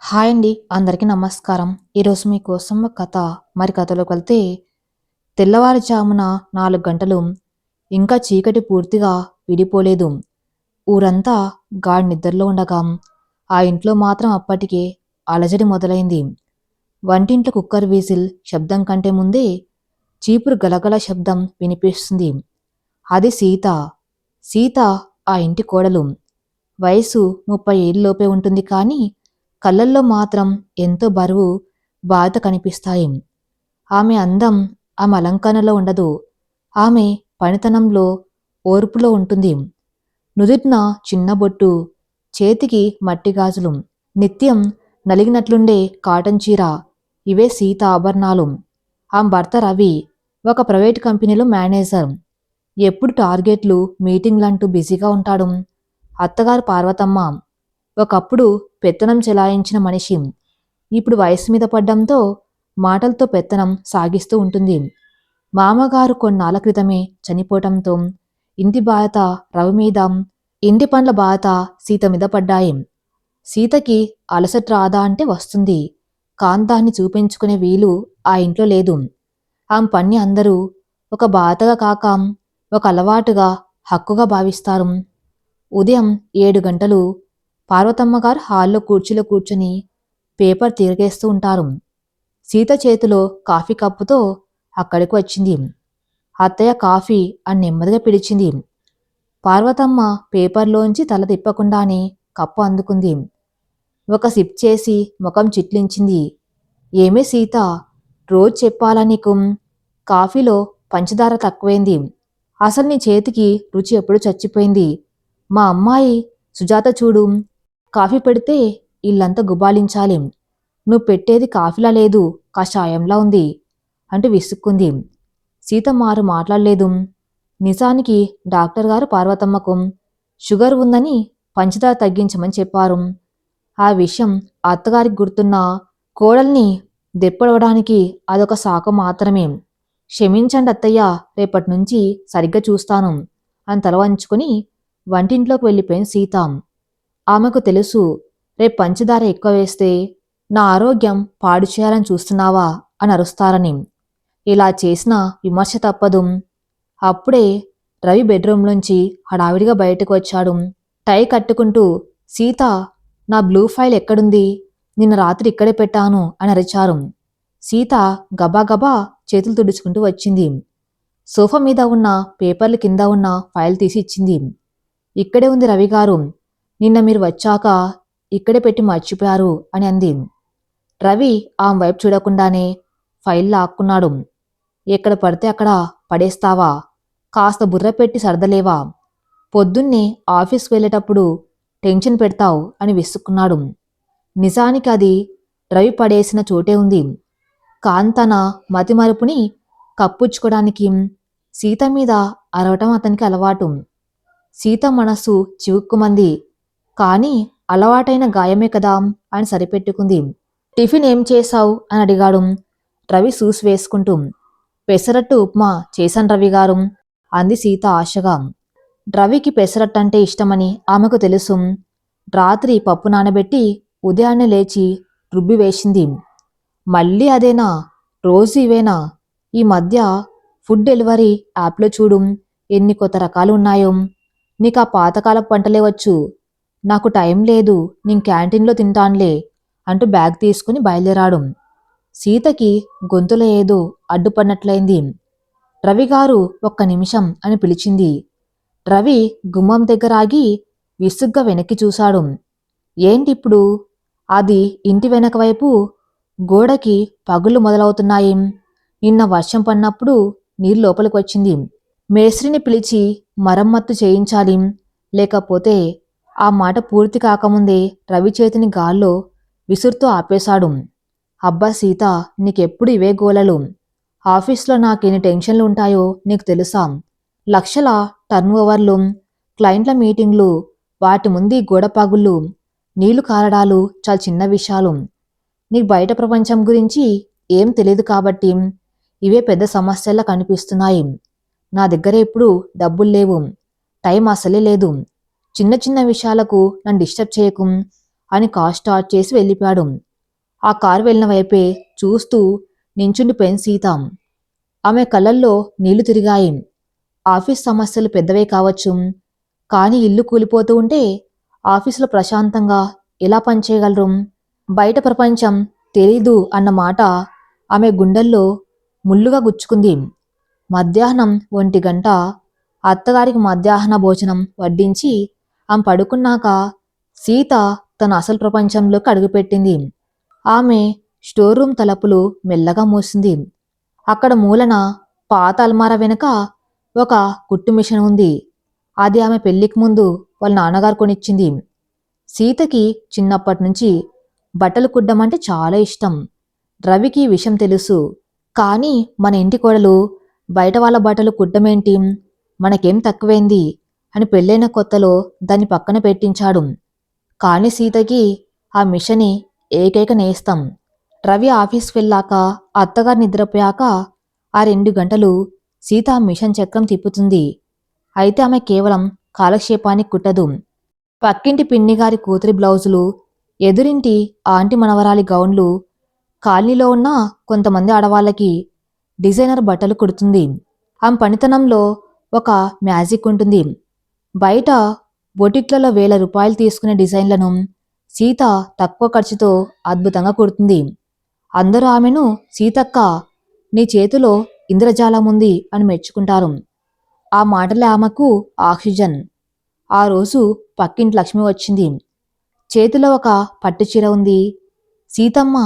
Hi అండి. అందరికీ నమస్కారం. ఈరోజు మీకోసం ఒక కథ. కథలోకి వెళ్తే తెల్లవారుజామున 4 గంటలు. ఇంకా చీకటి పూర్తిగా విడిపోలేదు. ఊరంతా గాఢ నిద్రలో ఉండగా ఆ ఇంట్లో మాత్రం అప్పటికే అలజడి మొదలైంది. వంటింట్లో కుక్కర్ విజిల్ శబ్దం కంటే ముందే చీపురు గలగల శబ్దం వినిపిస్తుంది. అది సీత. సీత ఆ ఇంటి కోడలు. వయసు 30 ఏళ్ళలోపే ఉంటుంది కానీ కళ్ళల్లో మాత్రం ఎంతో బరువు, బాధ కనిపిస్తాయి. ఆమె అందం ఆమె అలంకరణలో ఉండదు. ఆమె పనితనంలో, ఓర్పులో ఉంటుంది. నుదుటిన చిన్న బొట్టు, చేతికి మట్టి గాజులు, నిత్యం నలిగినట్లుండే కాటన్ చీర. ఇవే సీత ఆభరణాలు. ఆమె భర్త రవి ఒక ప్రైవేట్ కంపెనీలో మేనేజర్. ఎప్పుడు టార్గెట్లు, మీటింగ్లంటూ బిజీగా ఉంటాడు. అత్తగారు పార్వతమ్మ ఒకప్పుడు పెత్తనం చెలాయించిన మనిషి. ఇప్పుడు వయసు మీద పడ్డంతో మాటలతో పెత్తనం సాగిస్తూ ఉంటుంది. మామగారు కొన్నాళ్ల క్రితమే చనిపోవటంతో ఇంటి బాధ్యత రవి మీద, ఇంటి పనుల బాధ్యత సీత మీద పడ్డాయి. సీతకి అలసట రాదా అంటే వస్తుంది. కాంతాన్ని చూపించుకునే వీలు ఆ ఇంట్లో లేదు. ఆమె పని అందరూ ఒక బాధగా కాక ఒక అలవాటుగా, హక్కుగా భావిస్తారు. ఉదయం 7 గంటలు పార్వతమ్మ గారు హాల్లో కుర్చీలో కూర్చుని పేపర్ తిరగేస్తూ ఉంటారు. సీత చేతిలో కాఫీ కప్పుతో అక్కడికి వచ్చింది. అత్తయ్య కాఫీ అని నెమ్మదిగా పిలిచింది. పార్వతమ్మ పేపర్లోంచి తల తిప్పకుండానే కప్పు అందుకుంది. ఒక సిప్ చేసి ముఖం చిట్లించింది. ఏమే సీత, రోజు చెప్పాలా నీకు? కాఫీలో పంచదార తక్కువైంది. అసలు నీ చేతికి రుచి ఎప్పుడు చచ్చిపోయింది. మా అమ్మాయి సుజాత చూడు, కాఫీ పెడితే ఇల్లంతా గుబాళించాలి. నువ్వు పెట్టేది కాఫీలా లేదు, కషాయంలా ఉంది అంటూ విసుక్కుంది. సీత మాట్లాడలేదు. నిజానికి డాక్టర్ గారు పార్వతమ్మకు షుగర్ ఉందని పంచదార తగ్గించమని చెప్పారు. ఆ విషయం అత్తగారికి గుర్తున్న కోడల్ని దెప్పడవడానికి అదొక సాకు మాత్రమే. క్షమించండి అత్తయ్య, రేపటి నుంచి సరిగ్గా చూస్తాను అని తల వంచుకుని వంటింట్లోకి వెళ్ళిపోయింది సీత. ఆమెకు తెలుసు, రేపు పంచదార ఎక్కువ వేస్తే నా ఆరోగ్యం పాడు చేయాలని చూస్తున్నావా అని అరుస్తారని. ఇలా చేసిన విమర్శ తప్పదు. అప్పుడే రవి బెడ్రూంలోంచి హడావిడిగా బయటకు వచ్చాడు. టై కట్టుకుంటూ, సీత, నా బ్లూ ఫైల్ ఎక్కడుంది? నిన్న రాత్రి ఇక్కడే పెట్టాను అని అరిచారు. సీత గబాగబా చేతులు తుడుచుకుంటూ వచ్చింది. సోఫా మీద ఉన్న పేపర్లు కింద ఉన్న ఫైల్ తీసి ఇచ్చింది. ఇక్కడే ఉంది రవిగారు, నిన్న మీరు వచ్చాక ఇక్కడే పెట్టి మర్చిపోయారు అని అంది. రవి ఆమె వైపు చూడకుండానే ఫైల్ లాక్కున్నాడు. ఎక్కడ పడితే అక్కడ పడేస్తావా? కాస్త బుర్ర పెట్టి సర్దలేవా? పొద్దున్నే ఆఫీస్కి వెళ్ళేటప్పుడు టెన్షన్ పెడతావు అని విసుక్కున్నాడు. నిజానికి అది రవి పడేసిన చోటే ఉంది. కాంతన మతిమరుపుని కప్పుచ్చుకోవడానికి సీత మీద అరవటం అతనికి అలవాటు. సీత మనస్సు చివుక్కుమంది. కానీ అలవాటైన గాయమే కదా అని సరిపెట్టుకుంది. టిఫిన్ ఏం చేశావు అని అడిగాడు రవి సూస్ వేసుకుంటూ. పెసరట్టు ఉప్మా చేశాను రవిగారు అంది సీత ఆశగా. రవికి పెసరట్టంటే ఇష్టమని ఆమెకు తెలుసు. రాత్రి పప్పు నానబెట్టి ఉదయాన్నే లేచి రుబ్బి వేసింది. మళ్ళీ అదేనా? రోజు ఇవేనా? ఈ మధ్య ఫుడ్ డెలివరీ యాప్లో చూడు, ఎన్ని కొత్త రకాలు ఉన్నాయో. నీకు ఆ పాతకాలపు వంటలే వచ్చు. నాకు టైం లేదు, నేను క్యాంటీన్లో తింటానులే అంటూ బ్యాగ్ తీసుకుని బయలుదేరాడు. సీతకి గొంతులో ఏదో అడ్డుపడినట్లయింది. రవిగారు, ఒక్క నిమిషం అని పిలిచింది. రవి గుమ్మం దగ్గర ఆగి విసుగ్గా వెనక్కి చూశాడు. ఏంటిప్పుడు? అది ఇంటి వెనక వైపు గోడకి పగుళ్ళు మొదలవుతున్నాయి. నిన్న వర్షం పడినప్పుడు నీరు లోపలికి వచ్చింది. మేస్త్రిని పిలిచి మరమ్మత్తు చేయించాలి. లేకపోతే ఆ మాట పూర్తి కాకముందే రవి చేతిని గాల్లో విసురుతూ ఆపేశాడు. అబ్బా సీత, నీకెప్పుడు ఇవే గోలలు. ఆఫీస్లో నాకెన్ని టెన్షన్లు ఉంటాయో నీకు తెలుసా? లక్షల టర్న్ ఓవర్లు, క్లయింట్ల మీటింగ్లు, వాటి ముందు గోడ పగుళ్ళు, నీళ్లు కారడాలు చాలా చిన్న విషయాలు. నీకు బయట ప్రపంచం గురించి ఏం తెలియదు కాబట్టి ఇవే పెద్ద సమస్యల్లా కనిపిస్తున్నాయి. నా దగ్గర ఇప్పుడు డబ్బులు లేవు, టైం అసలే లేదు. చిన్న చిన్న విషయాలకు నన్ను డిస్టర్బ్ చేయకు అని కార్ స్టార్ట్ చేసి వెళ్ళిపోయాడు. ఆ కారు వెళ్ళిన వైపే చూస్తూ నించుండిపోయింది సీత. ఆమె కళ్ళల్లో నీళ్లు తిరిగాయి. ఆఫీస్ సమస్యలు పెద్దవే కావచ్చు, కానీ ఇల్లు కూలిపోతూ ఉంటే ఆఫీసులో ప్రశాంతంగా ఎలా పనిచేయగలరు? బయట ప్రపంచం తెలీదు అన్న మాట ఆమె గుండెల్లో ముల్లుగా గుచ్చుకుంది. మధ్యాహ్నం 1 గంట అత్తగారికి మధ్యాహ్న భోజనం వడ్డించి ఆమె పడుకున్నాక సీత తన అసలు ప్రపంచంలోకి అడుగుపెట్టింది. ఆమె స్టోర్ రూమ్ తలుపులు మెల్లగా మూసింది. అక్కడ మూలన పాత అల్మారా వెనుక ఒక కుట్టు మిషన్ ఉంది. అది ఆమె పెళ్లికి ముందు వాళ్ళ నాన్నగారు కొనిచ్చింది. సీతకి చిన్నప్పటి నుంచి బట్టలు కుట్టమంటే చాలా ఇష్టం. రవికి ఈ విషయం తెలుసు. కానీ మన ఇంటి కోడలు బయట వాళ్ళ బట్టలు కుట్టమేంటి, మనకేం తక్కువైంది అని పెళ్ళైన కొత్తలో దాన్ని పక్కన పెట్టించాడు. కాని సీతకి ఆ మిషని ఏకైక నేస్తం. రవి ఆఫీస్కి వెళ్ళాక అత్తగారు నిద్రపోయాక ఆ 2 గంటలు సీత ఆ మిషన్ చక్రం తిప్పుతుంది. అయితే ఆమె కేవలం కాలక్షేపానికి కుట్టదు. పక్కింటి పిన్నిగారి కూతురి బ్లౌజులు, ఎదురింటి ఆంటీ మనవరాలి గౌన్లు, కాలనీలో ఉన్న కొంతమంది ఆడవాళ్ళకి డిజైనర్ బట్టలు కుడుతుంది. ఆమె పనితనంలో ఒక మ్యాజిక్ ఉంటుంది. బయట బొటిక్లలో ₹1000 తీసుకునే డిజైన్లను సీత తక్కువ ఖర్చుతో అద్భుతంగా కుడుతుంది. అందరూ ఆమెను సీతక్క, నీ చేతిలో ఇంద్రజాలం ఉంది అని మెచ్చుకుంటారు. ఆ మాటలే ఆమెకు ఆక్సిజన్. ఆ రోజు పక్కింటి లక్ష్మి వచ్చింది. చేతిలో ఒక పట్టుచీర ఉంది. సీతమ్మ,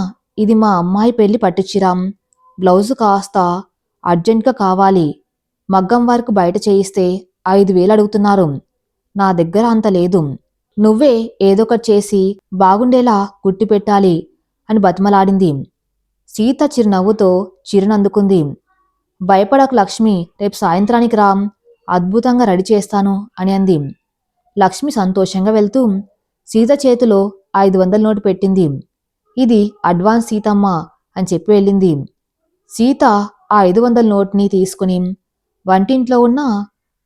ఇది మా అమ్మాయి పెళ్లి పట్టుచీర. బ్లౌజు కాస్త అర్జెంట్గా కావాలి. మగ్గం వరకు బయట చేయిస్తే 5,000 అడుగుతున్నారు. నా దగ్గర అంత లేదు. నువ్వే ఏదొకటి చేసి బాగుండేలా కుట్టి పెట్టాలి అని బతిమలాడింది. సీత చిరునవ్వుతో చీరనందుకుంది. భయపడకు లక్ష్మి, రేపు సాయంత్రానికి రా, అద్భుతంగా రెడీ చేస్తాను అని అంది. లక్ష్మి సంతోషంగా వెళ్తూ సీత చేతిలో 500 నోటు పెట్టింది. ఇది అడ్వాన్స్ సీతమ్మ అని చెప్పి వెళ్ళింది. సీత ఆ 500 నోట్ని తీసుకుని వంటింట్లో ఉన్న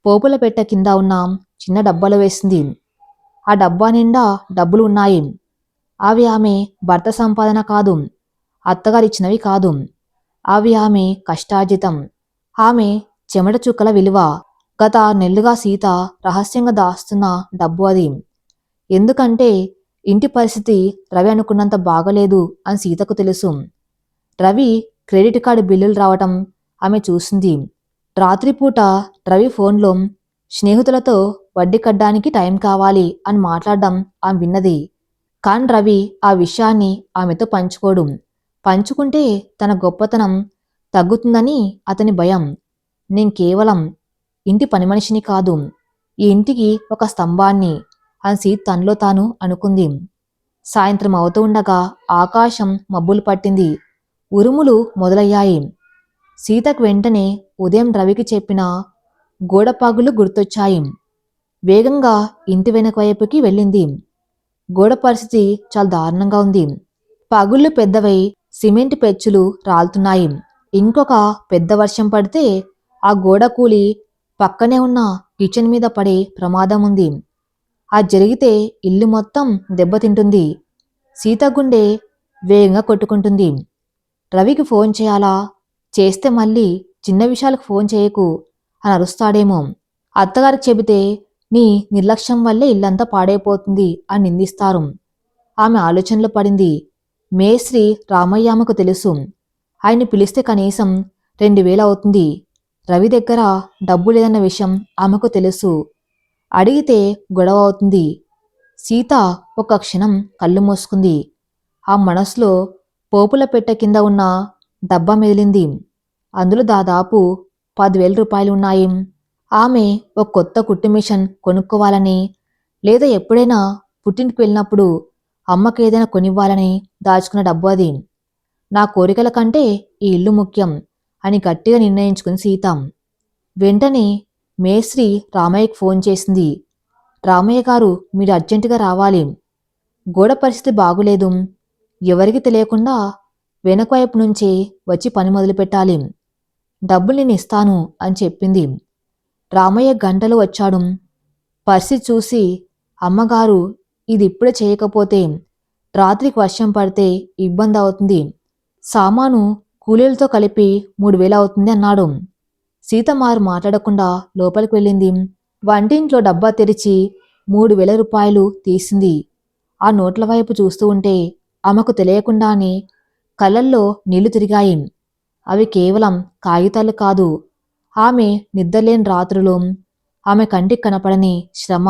పోపుల పెట్ట కింద ఉన్న చిన్న డబ్బాలో వేసింది. ఆ డబ్బా నిండా డబ్బులు ఉన్నాయి. అవి ఆమె భర్త సంపాదన కాదు, అత్తగారిచ్చినవి కాదు. అవి ఆమె కష్టార్జితం, ఆమె చెమట చుక్కల విలువ. గత 6 నెలలుగా సీత రహస్యంగా దాస్తున్న డబ్బు అది. ఎందుకంటే ఇంటి పరిస్థితి రవి అనుకున్నంత బాగలేదు అని సీతకు తెలుసు. రవి క్రెడిట్ కార్డు బిల్లులు రావటం ఆమె చూసింది. రాత్రిపూట రవి ఫోన్లో స్నేహితులతో వడ్డీ కట్టడానికి టైం కావాలి అని మాట్లాడడం ఆమె విన్నది. కాని రవి ఆ విషయాన్ని ఆమెతో పంచుకోడు. పంచుకుంటే తన గొప్పతనం తగ్గుతుందని అతని భయం. నేను కేవలం ఇంటి పని మనిషిని కాదు, ఈ ఇంటికి ఒక స్తంభాన్ని అని సీత తనలో తాను అనుకుంది. సాయంత్రం అవుతూ ఉండగా ఆకాశం మబ్బులు పట్టింది. ఉరుములు మొదలయ్యాయి. సీతకు వెంటనే ఉదయం రవికి చెప్పిన గోడపాగులు గుర్తొచ్చాయి. వేగంగా ఇంటి వెనక వైపుకి వెళ్ళింది. గోడ పరిస్థితి చాలా దారుణంగా ఉంది. పగుళ్ళు పెద్దవై సిమెంట్ పెచ్చులు రాలుతున్నాయి. ఇంకొక పెద్ద వర్షం పడితే ఆ గోడ కూలి పక్కనే ఉన్న కిచెన్ మీద పడే ప్రమాదం ఉంది. అది జరిగితే ఇల్లు మొత్తం దెబ్బతింటుంది. సీత గుండె వేగంగా కొట్టుకుంటుంది. రవికి ఫోన్ చేయాలా? చేస్తే మళ్ళీ చిన్న విషయాలకు ఫోన్ చేయకు అని అరుస్తాడేమో. అత్తగారికి చెబితే నీ నిర్లక్ష్యం వల్లే ఇల్లంతా పాడైపోతుంది అని నిందిస్తారు. ఆమె ఆలోచనలో పడింది. మేస్త్రి రామయ్య ఆమెకు తెలుసు. ఆయన్ని పిలిస్తే కనీసం 2,000 అవుతుంది. రవి దగ్గర డబ్బు లేదన్న విషయం ఆమెకు తెలుసు. అడిగితే గొడవ అవుతుంది. సీత ఒక క్షణం కళ్ళు మూసుకుంది. ఆ మనసులో పోపుల పెట్ట కింద ఉన్న డబ్బా మెదిలింది. అందులో దాదాపు 10,000 రూపాయలు ఉన్నాయి. ఆమె ఒక కొత్త కుట్టు మిషన్ కొనుక్కోవాలని, లేదా ఎప్పుడైనా పుట్టింటికి వెళ్ళినప్పుడు అమ్మకి ఏదైనా కొనివ్వాలని దాచుకున్న డబ్బు అది. నా కోరికల కంటే ఈ ఇల్లు ముఖ్యం అని గట్టిగా నిర్ణయించుకుని సీత వెంటనే మేస్త్రి రామయ్యకి ఫోన్ చేసింది. రామయ్య గారు, మీరు అర్జెంటుగా రావాలి. గోడ పరిస్థితి బాగులేదు. ఎవరికి తెలియకుండా వెనకవైపు నుంచే వచ్చి పని మొదలుపెట్టాలి. డబ్బులు నేను ఇస్తాను అని చెప్పింది. రామయ్య గంటలు వచ్చాడు. పరిస్థితి చూసి, అమ్మగారు, ఇది ఇప్పుడే చేయకపోతే రాత్రికి వర్షం పడితే ఇబ్బంది అవుతుంది. సామాను కూలీలతో కలిపి 3000 అవుతుంది అన్నాడు. సీత మాట్లాడకుండా లోపలికి వెళ్ళింది. వంటింట్లో డబ్బా తెరిచి 3000 రూపాయలు తీసింది. ఆ నోట్ల వైపు చూస్తూ ఉంటే ఆమెకు తెలియకుండానే కళ్ళల్లో నీళ్లు తిరిగాయి. అవి కేవలం కాగితాలు కాదు, ఆమె నిద్రలేని రాత్రులు, ఆమె కంటికి కనపడని శ్రమ.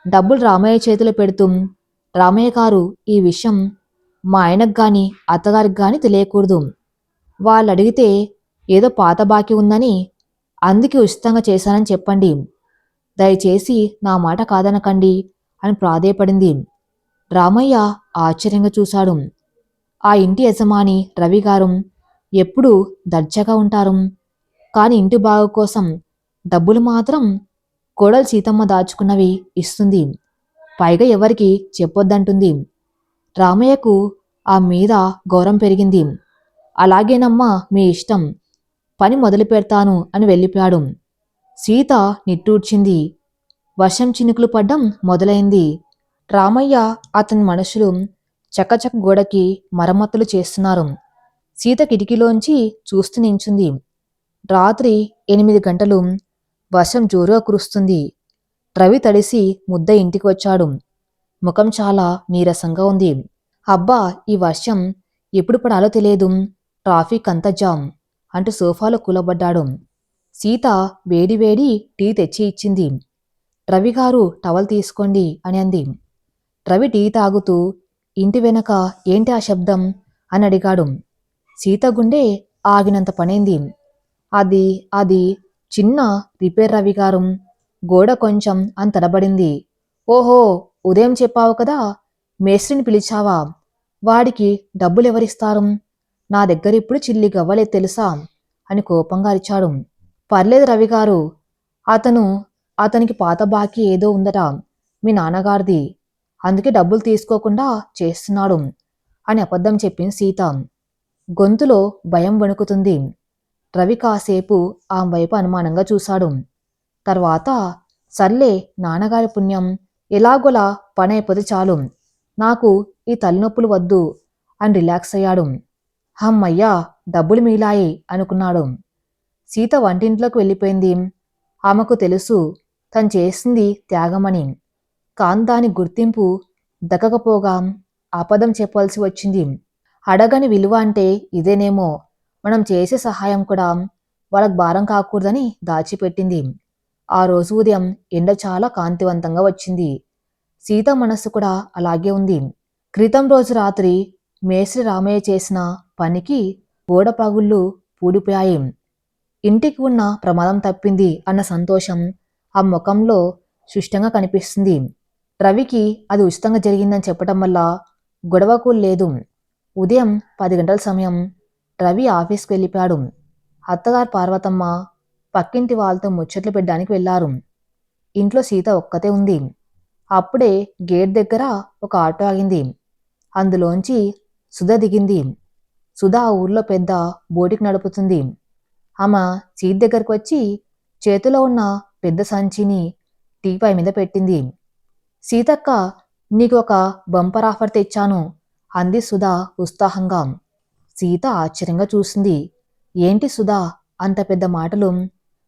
డబ్బులు రామయ్య చేతిలో పెడుతూ, రామయ్య గారు, ఈ విషయం మా ఆయనకు గాని అత్తగారికి గాని తెలియకూడదు. వాళ్ళు అడిగితే ఏదో పాత బాకీ ఉందని, అందుకే ఉచితంగా చేశానని చెప్పండి. దయచేసి నా మాట కాదనకండి అని ప్రాధేయపడింది. రామయ్య ఆశ్చర్యంగా చూశాడు. ఆ ఇంటి యజమాని రవిగారు ఎప్పుడూ దర్జాగా ఉంటారు. కాని ఇంటి బాగు కోసం డబ్బులు మాత్రం కోడలు సీతమ్మ దాచుకున్నవి ఇస్తుంది. పైగా ఎవరికి చెప్పొద్దంటుంది. రామయ్యకు ఆ మీద గౌరవం పెరిగింది. అలాగేనమ్మా, మీ ఇష్టం, పని మొదలు పెడతాను అని వెళ్ళిపోయాడు. సీత నిట్టూర్చింది. వర్షం చినుకులు పడ్డం మొదలైంది. రామయ్య అతని మనుషులు చకచక గోడకి మరమ్మతులు చేస్తున్నారు. సీత కిటికీలోంచి చూస్తూ నించుంది. రాత్రి 8 గంటలు. వర్షం జోరుగా కురుస్తుంది. రవి తడిసి ముద్ద ఇంటికి వచ్చాడు. ముఖం చాలా నీరసంగా ఉంది. అబ్బా, ఈ వర్షం ఎప్పుడు పడాలో తెలియదు, ట్రాఫిక్ అంతా జామ్ అంటూ సోఫాలో కూలబడ్డాడు. సీత వేడి వేడి టీ తెచ్చి ఇచ్చింది. రవిగారు, టవల్ తీసుకోండి అని అంది. రవి టీ తాగుతూ, ఇంటి వెనక ఏంటి ఆ శబ్దం అని అడిగాడు. సీత గుండె ఆగినంత పనైంది. అది అది చిన్న రిపేర్ రవిగారు. గోడ కొంచెం అని తడబడింది. ఓహో, ఉదయం చెప్పావు కదా, మేస్త్రిని పిలిచావా? వాడికి డబ్బులెవరిస్తారు? నా దగ్గర ఇప్పుడు చిల్లి గవ్వలేదు తెలుసా అని కోపంగా అరిచాడు. పర్లేదు రవిగారు, అతనికి పాత బాకీ ఏదో ఉందట, మీ నాన్నగారిది, అందుకే డబ్బులు తీసుకోకుండా చేస్తున్నాడు అని అబద్ధం చెప్పింది సీత. గొంతులో భయం వణుకుతుంది. రవి కాసేపు ఆమె వైపు అనుమానంగా చూశాడు. తర్వాత, సర్లే, నాన్నగారి పుణ్యం, ఎలాగోలా పని అయిపోతే చాలు, నాకు ఈ తలనొప్పులు వద్దు అని రిలాక్స్ అయ్యాడు. హమ్మయ్యా, డబ్బులు మిగిలాయి అనుకున్నాడు. సీత వంటింట్లోకి వెళ్ళిపోయింది. ఆమెకు తెలుసు తను చేసింది త్యాగమని. కాని దాని గుర్తింపు దక్కకపోగా అబద్ధం చెప్పాల్సి వచ్చింది. అడగని విలువ అంటే ఇదేనేమో. మనం చేసే సహాయం కూడా వాళ్ళకు భారం కాకూడదని దాచిపెట్టింది. ఆ రోజు ఉదయం ఎండ చాలా కాంతివంతంగా వచ్చింది. సీత మనస్సు కూడా అలాగే ఉంది. క్రితం రోజు రాత్రి మేస్త్రి రామయ్య చేసిన పనికి గోడ పగుళ్ళు పూడిపోయాయి. ఇంటికి ఉన్న ప్రమాదం తప్పింది అన్న సంతోషం ఆ ముఖంలో స్పష్టంగా కనిపిస్తుంది. రవికి అది ఉచితంగా జరిగిందని చెప్పటం వల్ల గొడవకు లేదు. ఉదయం 10 గంటల సమయం. రవి ఆఫీస్కి వెళ్ళిపోయాడు. అత్తగారు పార్వతమ్మ పక్కింటి వాళ్ళతో ముచ్చట్లు పెట్టడానికి వెళ్లారు. ఇంట్లో సీత ఒక్కతే ఉంది. అప్పుడే గేట్ దగ్గర ఒక ఆటో ఆగింది. అందులోంచి సుధ దిగింది. సుధ ఆ ఊర్లో పెద్ద బోటికి నడుపుతుంది. ఆమె సీట్ దగ్గరకు వచ్చి చేతిలో ఉన్న పెద్ద సంచిని టీపాయ్ మీద పెట్టింది. సీతక్క, నీకు ఒక బంపర్ ఆఫర్ తెచ్చాను అంది సుధా ఉత్సాహంగా. సీత ఆశ్చర్యంగా చూసింది. ఏంటి సుధా, అంత పెద్ద మాటలు?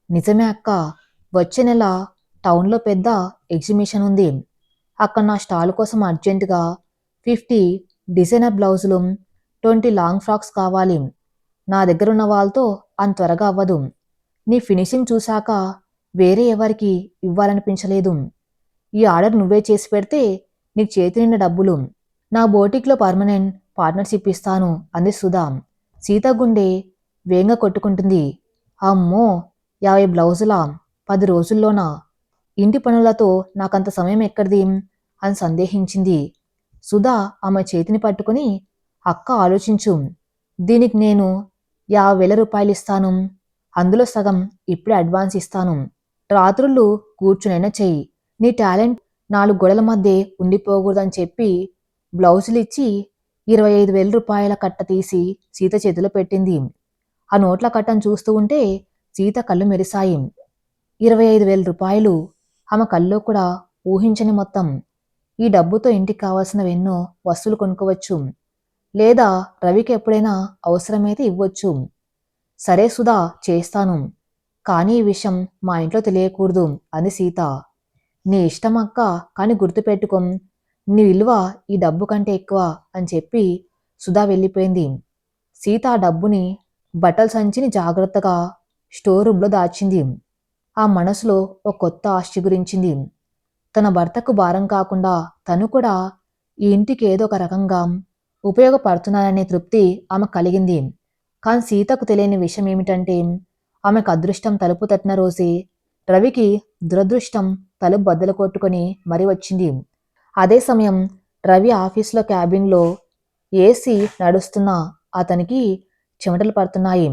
నిజమే అక్క, వచ్చే నెల టౌన్లో పెద్ద ఎగ్జిబిషన్ ఉంది. అక్కడ నా స్టాల్ కోసం అర్జెంటుగా 50 డిజైనర్ బ్లౌజులు, 20 లాంగ్ ఫ్రాక్స్ కావాలి. నా దగ్గరున్న వాళ్ళతో అంత త్వరగా అవ్వదు. నీ ఫినిషింగ్ చూశాక వేరే ఎవరికి ఇవ్వాలనిపించలేదు. ఈ ఆర్డర్ నువ్వే చేసి పెడితే నీకు చేతి నిండా డబ్బులు. నా బోటిక్లో పర్మనెంట్ పార్ట్నర్షిప్ ఇస్తాను అంది సుధా. సీత గుండె వేగంగా కొట్టుకుంటుంది. అమ్మో, 50 బ్లౌజులా? 10 రోజుల్లోనా? ఇంటి పనులతో నాకంత సమయం ఎక్కడిది అని సందేహించింది. సుధా ఆమె చేతిని పట్టుకుని, అక్క ఆలోచించు, దీనికి నేను 50,000 రూపాయలు ఇస్తాను. అందులో సగం ఇప్పుడే అడ్వాన్స్ ఇస్తాను. రాత్రుళ్ళు కూర్చునైనా చెయ్యి. నీ టాలెంట్ 4 గోడల మధ్య ఉండిపోకూడదని చెప్పి బ్లౌజులు ఇచ్చి 25,000 రూపాయల కట్ట తీసి సీత చేతిలో పెట్టింది. ఆ నోట్ల కట్టను చూస్తూ ఉంటే సీత కళ్ళు మెరిశాయి. 25,000 రూపాయలు. ఆమె కల్లో కూడా ఊహించని మొత్తం. ఈ డబ్బుతో ఇంటికి కావాల్సినవి ఎన్నో వస్తువులు కొనుక్కోవచ్చు. లేదా రవికి ఎప్పుడైనా అవసరమైతే ఇవ్వొచ్చు. సరే సుధా, చేస్తాను. కానీ ఈ విషయం మా ఇంట్లో తెలియకూడదు అంది సీత. నీ ఇష్టం అక్క, కానీ గుర్తుపెట్టుకో, నీ విలువ ఈ డబ్బు కంటే ఎక్కువ అని చెప్పి సుధా వెళ్ళిపోయింది. సీత ఆ డబ్బుని బట్టల సంచిని జాగ్రత్తగా స్టోర్ రూమ్లో దాచింది. ఆ మనసులో ఒక కొత్త ఆశ గురించింది. తన భర్తకు భారం కాకుండా తను కూడా ఈ ఇంటికి ఏదో ఒక రకంగా ఉపయోగపడుతున్నాననే తృప్తి ఆమె కలిగింది. కానీ సీతకు తెలియని విషయం ఏమిటంటే, ఆమెకు అదృష్టం తలుపు తట్టిన రోజే రవికి దురదృష్టం తలుపు బద్దలు కొట్టుకొని మరీ వచ్చింది. అదే సమయం రవి ఆఫీసులో క్యాబిన్లో ఏసీ నడుస్తున్నా అతనికి చెమటలు పడుతున్నాయి.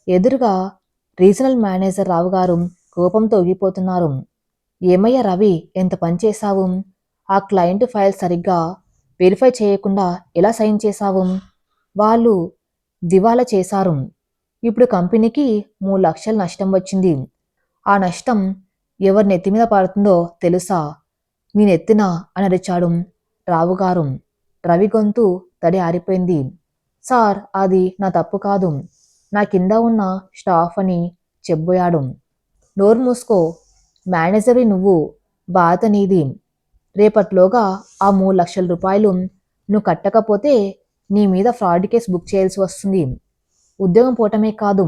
ఎదురుగా రీజనల్ మేనేజర్ రావు గారు కోపంతో ఊగిపోతున్నారు. ఏమయ్యా రవి, ఎంత పని చేశావు? ఆ క్లయింట్ ఫైల్ సరిగ్గా వెరిఫై చేయకుండా ఎలా సైన్ చేశావు? వాళ్ళు దివాలా చేశారు. ఇప్పుడు కంపెనీకి 3 లక్షల నష్టం వచ్చింది. ఆ నష్టం ఎవరి నెత్తి మీద పడుతుందో తెలుసా? నీ నెత్తిన అని అరిచాడు రావుగారు. రవి గొంతు తడి ఆరిపోయింది. సార్, అది నా తప్పు కాదు. నా కింద ఉన్న స్టాఫ్ అని చెప్పబోయాడు. నోరు మూసుకో, మేనేజర్వి నువ్వు, బాధ నీది. రేపట్లోగా ఆ 3 లక్షల రూపాయలు నువ్వు కట్టకపోతే నీ మీద ఫ్రాడ్ కేసు బుక్ చేయాల్సి వస్తుంది. ఉద్యోగం పోవటమే కాదు,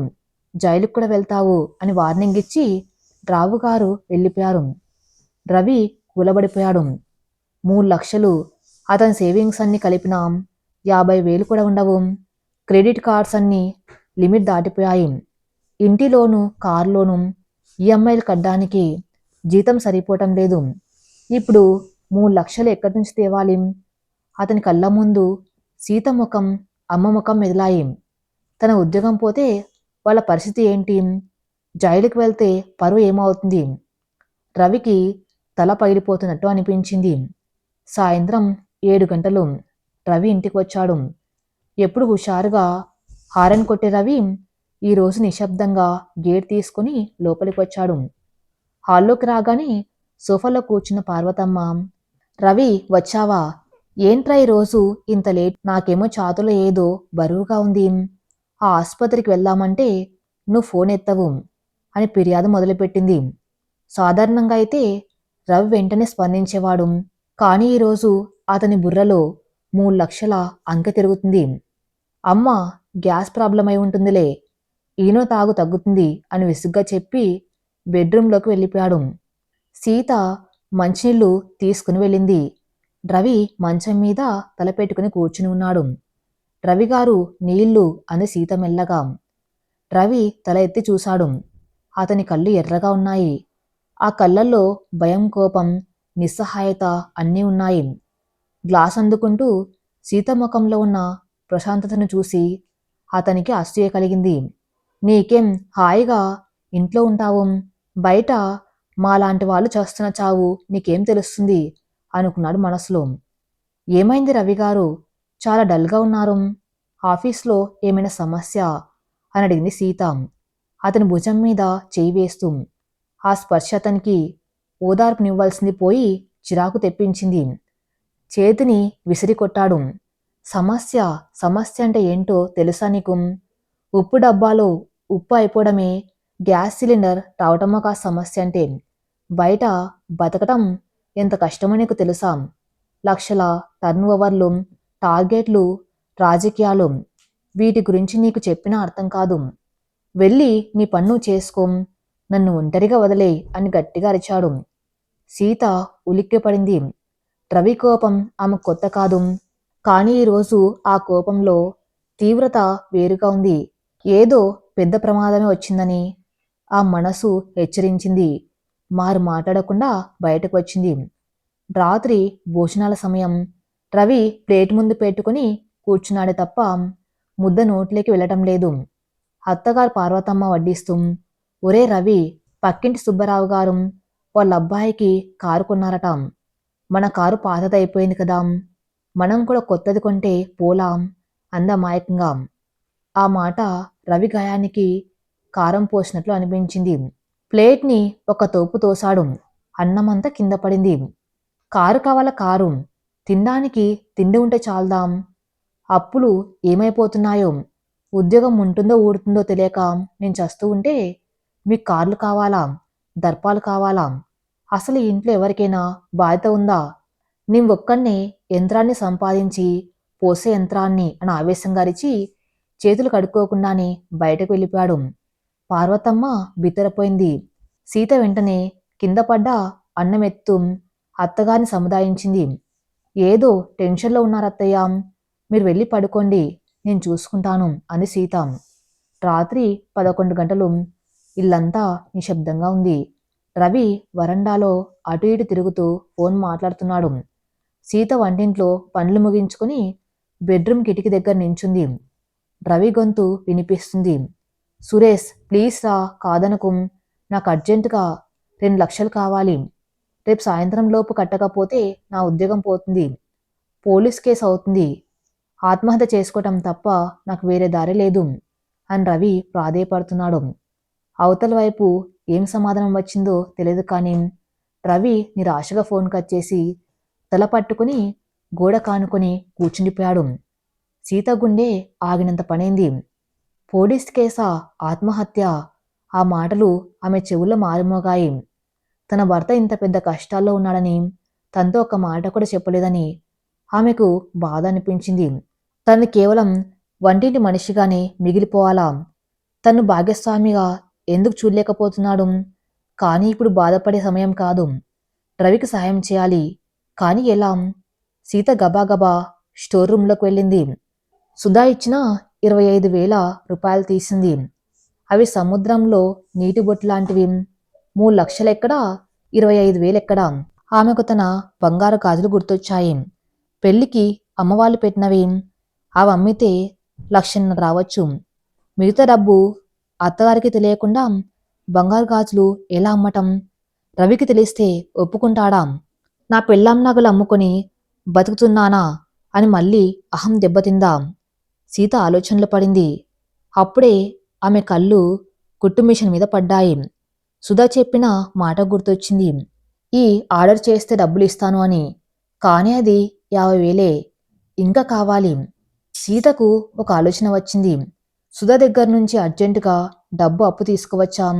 జైలుకు కూడా వెళ్తావు అని వార్నింగ్ ఇచ్చి రావుగారు వెళ్ళిపోయారు. రవి కూలబడిపోయాడు. 3 లక్షలు, అతని సేవింగ్స్ అన్ని కలిపిన 50,000 కూడా ఉండవు. క్రెడిట్ కార్డ్స్ అన్ని లిమిట్ దాటిపోయాయి. ఇంటి లోను, కారు లోను, ఈఎంఐలు కట్టడానికి జీతం సరిపోవటం లేదు. ఇప్పుడు 3 లక్షలు ఎక్కడి నుంచి తేవాలి? అతని కళ్ళ ముందు సీత ముఖం, అమ్మ ముఖం మెదిలాయి. తన ఉద్యోగం పోతే వాళ్ళ పరిస్థితి ఏంటి? జైలుకి వెళ్తే పరువు ఏమవుతుంది? రవికి తల పగిలిపోతున్నట్టు అనిపించింది. సాయంత్రం 7 గంటలు రవి ఇంటికి వచ్చాడు. ఎప్పుడు హుషారుగా హారన్ కొట్టే రవి ఈరోజు నిశ్శబ్దంగా గేట్ తీసుకుని లోపలికి వచ్చాడు. హాల్లోకి రాగానే సోఫాలో కూర్చున్న పార్వతమ్మ, రవి వచ్చావా? ఏంట్రా ఈరోజు ఇంత లేట్? నాకేమో ఛాతులో ఏదో బరువుగా ఉంది. ఆ ఆసుపత్రికి వెళ్దామంటే నువ్వు ఫోన్ ఎత్తవు అని ఫిర్యాదు మొదలుపెట్టింది. సాధారణంగా అయితే రవి వెంటనే స్పందించేవాడు. కానీ ఈరోజు అతని బుర్రలో 3 లక్షల అంకె తిరుగుతుంది. అమ్మ, గ్యాస్ ప్రాబ్లం అయి ఉంటుందిలే, ఈనో తాగు తగ్గుతుంది అని విసుగ్గా చెప్పి బెడ్రూంలోకి వెళ్ళిపోయాడు. సీత మంచినీళ్లు తీసుకుని వెళ్ళింది. రవి మంచం మీద తల పెట్టుకుని కూర్చుని ఉన్నాడు. రవిగారు, నీళ్లు అంది సీత మెల్లగా. రవి తల ఎత్తి చూశాడు. అతని కళ్ళు ఎర్రగా ఉన్నాయి. ఆ కళ్ళల్లో భయం, కోపం, నిస్సహాయత అన్నీ ఉన్నాయి. గ్లాస్ అందుకుంటూ సీత ముఖంలో ఉన్న ప్రశాంతతను చూసి అతనికి అసూయ కలిగింది. నీకేం హాయిగా ఇంట్లో ఉంటావు, బయట మాలాంటి వాళ్ళు చేస్తున్న చావు నీకేం తెలుస్తుంది అనుకున్నాడు మనసులో. ఏమైంది రవిగారు, చాలా డల్గా ఉన్నారు? ఆఫీస్లో ఏమైనా సమస్య అని అడిగింది సీత అతని భుజం మీద చేయి వేస్తూ. ఆ స్పర్శ అతనికి ఓదార్పునివ్వాల్సింది పోయి చిరాకు తెప్పించింది. చేతిని విసిరి కొట్టాడు. సమస్య సమస్య అంటే ఏంటో తెలుసా నీకు? ఉప్పు డబ్బాలో ఉప్పు అయిపోవడమే గ్యాస్ సిలిండర్ రావటమో కా సమస్య అంటే. బయట బతకటం ఎంత కష్టమో నీకు తెలుసా? లక్షల టర్న్ ఓవర్లు, టార్గెట్లు, రాజకీయాలు, వీటి గురించి నీకు చెప్పినా అర్థం కాదు. వెళ్ళి నీ పన్ను చేసుకో, నన్ను ఒంటరిగా వదిలే అని గట్టిగా అరిచాడు. సీత ఉలిక్కిపడింది. రవి కోపం ఆమె కొత్త కాదు. కానీ ఈరోజు ఆ కోపంలో తీవ్రత వేరుగా ఉంది. ఏదో పెద్ద ప్రమాదమే వచ్చిందని ఆ మనసు హెచ్చరించింది. మారు మాట్లాడకుండా బయటకు వచ్చింది. రాత్రి భోజనాల సమయం. రవి ప్లేట్ ముందు పెట్టుకుని కూర్చున్నాడే తప్ప ముద్ద నోట్లోకి వెళ్ళటం లేదు. అత్తగారు పార్వతమ్మ వడ్డిస్తూ, ఒరే రవి, పక్కింటి సుబ్బారావు గారు వాళ్ళ అబ్బాయికి కారు కొన్నారట. మన కారు పాతదైపోయింది కదా, మనం కూడా కొత్తది కొంటే పోలాం అందమాయకంగా. ఆ మాట రవి గాయానికి కారం పోసినట్లు అనిపించింది. ప్లేట్ని ఒక తోపు తోశాడు. అన్నమంతా కింద పడింది. కారు కావాలా కారు. తినడానికి తిండి ఉంటే చాలదాం. అప్పులు ఏమైపోతున్నాయో. ఉద్యోగం ఉంటుందో ఊడుతుందో తెలియక నేను చస్తూ ఉంటే మీకు కార్లు కావాలా? దర్పాలు కావాలా? అసలు ఈ ఇంట్లో ఎవరికైనా బాధ్యత ఉందా? నీవొక్కడినే యంత్రాన్ని సంపాదించి పోసే యంత్రాన్ని అని ఆవేశంగా అరిచి చేతులు కడుక్కోకుండానే బయటకు వెళ్ళిపోయాడు. పార్వతమ్మ బిత్తరపోయింది. సీత వెంటనే కింద పడ్డ అన్నమెత్తు అత్తగారిని సముదాయించింది. ఏదో టెన్షన్‌లో ఉన్నారత్తయ్య. మీరు వెళ్ళి పడుకోండి. నేను చూసుకుంటాను అంది సీత. రాత్రి 11 గంటలు. ఇల్లంతా నిశ్శబ్దంగా ఉంది. రవి వరండాలో అటు ఇటు తిరుగుతూ ఫోన్ మాట్లాడుతున్నాడు. సీత వంటింట్లో పనులు ముగించుకొని బెడ్రూమ్ కిటికీ దగ్గర నించుంది. రవి గొంతు వినిపిస్తుంది. సురేష్ ప్లీజ్ రా కాదనకు. నాకు అర్జెంటుగా 2 లక్షలు కావాలి. రేపు సాయంత్రం లోపు కట్టకపోతే నా ఉద్యోగం పోతుంది. పోలీస్ కేసు అవుతుంది. ఆత్మహత్య చేసుకోవటం తప్ప నాకు వేరే దారి లేదు అని రవి ప్రాధేయపడుతున్నాడు. అవతల వైపు ఏం సమాధానం వచ్చిందో తెలియదు కానీ రవి నిరాశగా ఫోన్ కట్ చేసి తల పట్టుకుని గోడ కానుకొని కూర్చుండిపోయాడు. సీత గుండె ఆగినంత పనైంది. పోలీస్ కేసా? ఆత్మహత్య? ఆ మాటలు ఆమె చెవుల్లో మారుమోగాయి. తన భర్త ఇంత పెద్ద కష్టాల్లో ఉన్నాడని తనతో ఒక మాట కూడా చెప్పలేదని ఆమెకు బాధ అనిపించింది. తను కేవలం వంటింటి మనిషిగానే మిగిలిపోవాలా? తను భాగస్వామిగా ఎందుకు చూడలేకపోతున్నాడు? కానీ ఇప్పుడు బాధపడే సమయం కాదు. రవికి సహాయం చేయాలి. కానీ ఎలా? సీత గబాగబా స్టోర్ రూంలోకి వెళ్ళింది. సుధా ఇచ్చిన 25,000 రూపాయలు తీసింది. అవి సముద్రంలో నీటి బొట్టులాంటివి. 3 లక్షలెక్కడా? 25,000 ఎక్కడా? ఆమెకు తన బంగారు గాజులు గుర్తొచ్చాయి. పెళ్లికి అమ్మవాళ్ళు పెట్టినవి. అవి అమ్మితే 1,00,000 రావచ్చు. మిగతా డబ్బు అత్తగారికి తెలియకుండా బంగారు గాజులు ఎలా అమ్మటం? రవికి తెలిస్తే ఒప్పుకుంటాడా? నా పెళ్ళాం నగలు అమ్ముకొని బతుకుతున్నానా అని మళ్ళీ అహం దెబ్బతిందా? సీత ఆలోచనలో పడింది. అప్పుడే ఆమె కళ్ళు కుట్టు మిషన్ మీద పడ్డాయి. సుధా చెప్పిన మాట గుర్తొచ్చింది. ఈ ఆర్డర్ చేస్తే డబ్బులు ఇస్తాను అని. కానీ అది 50,000 ఇంకా కావాలి. సీతకు ఒక ఆలోచన వచ్చింది. సుధా దగ్గర నుంచి అర్జెంటుగా డబ్బు అప్పు తీసుకువచ్చాం.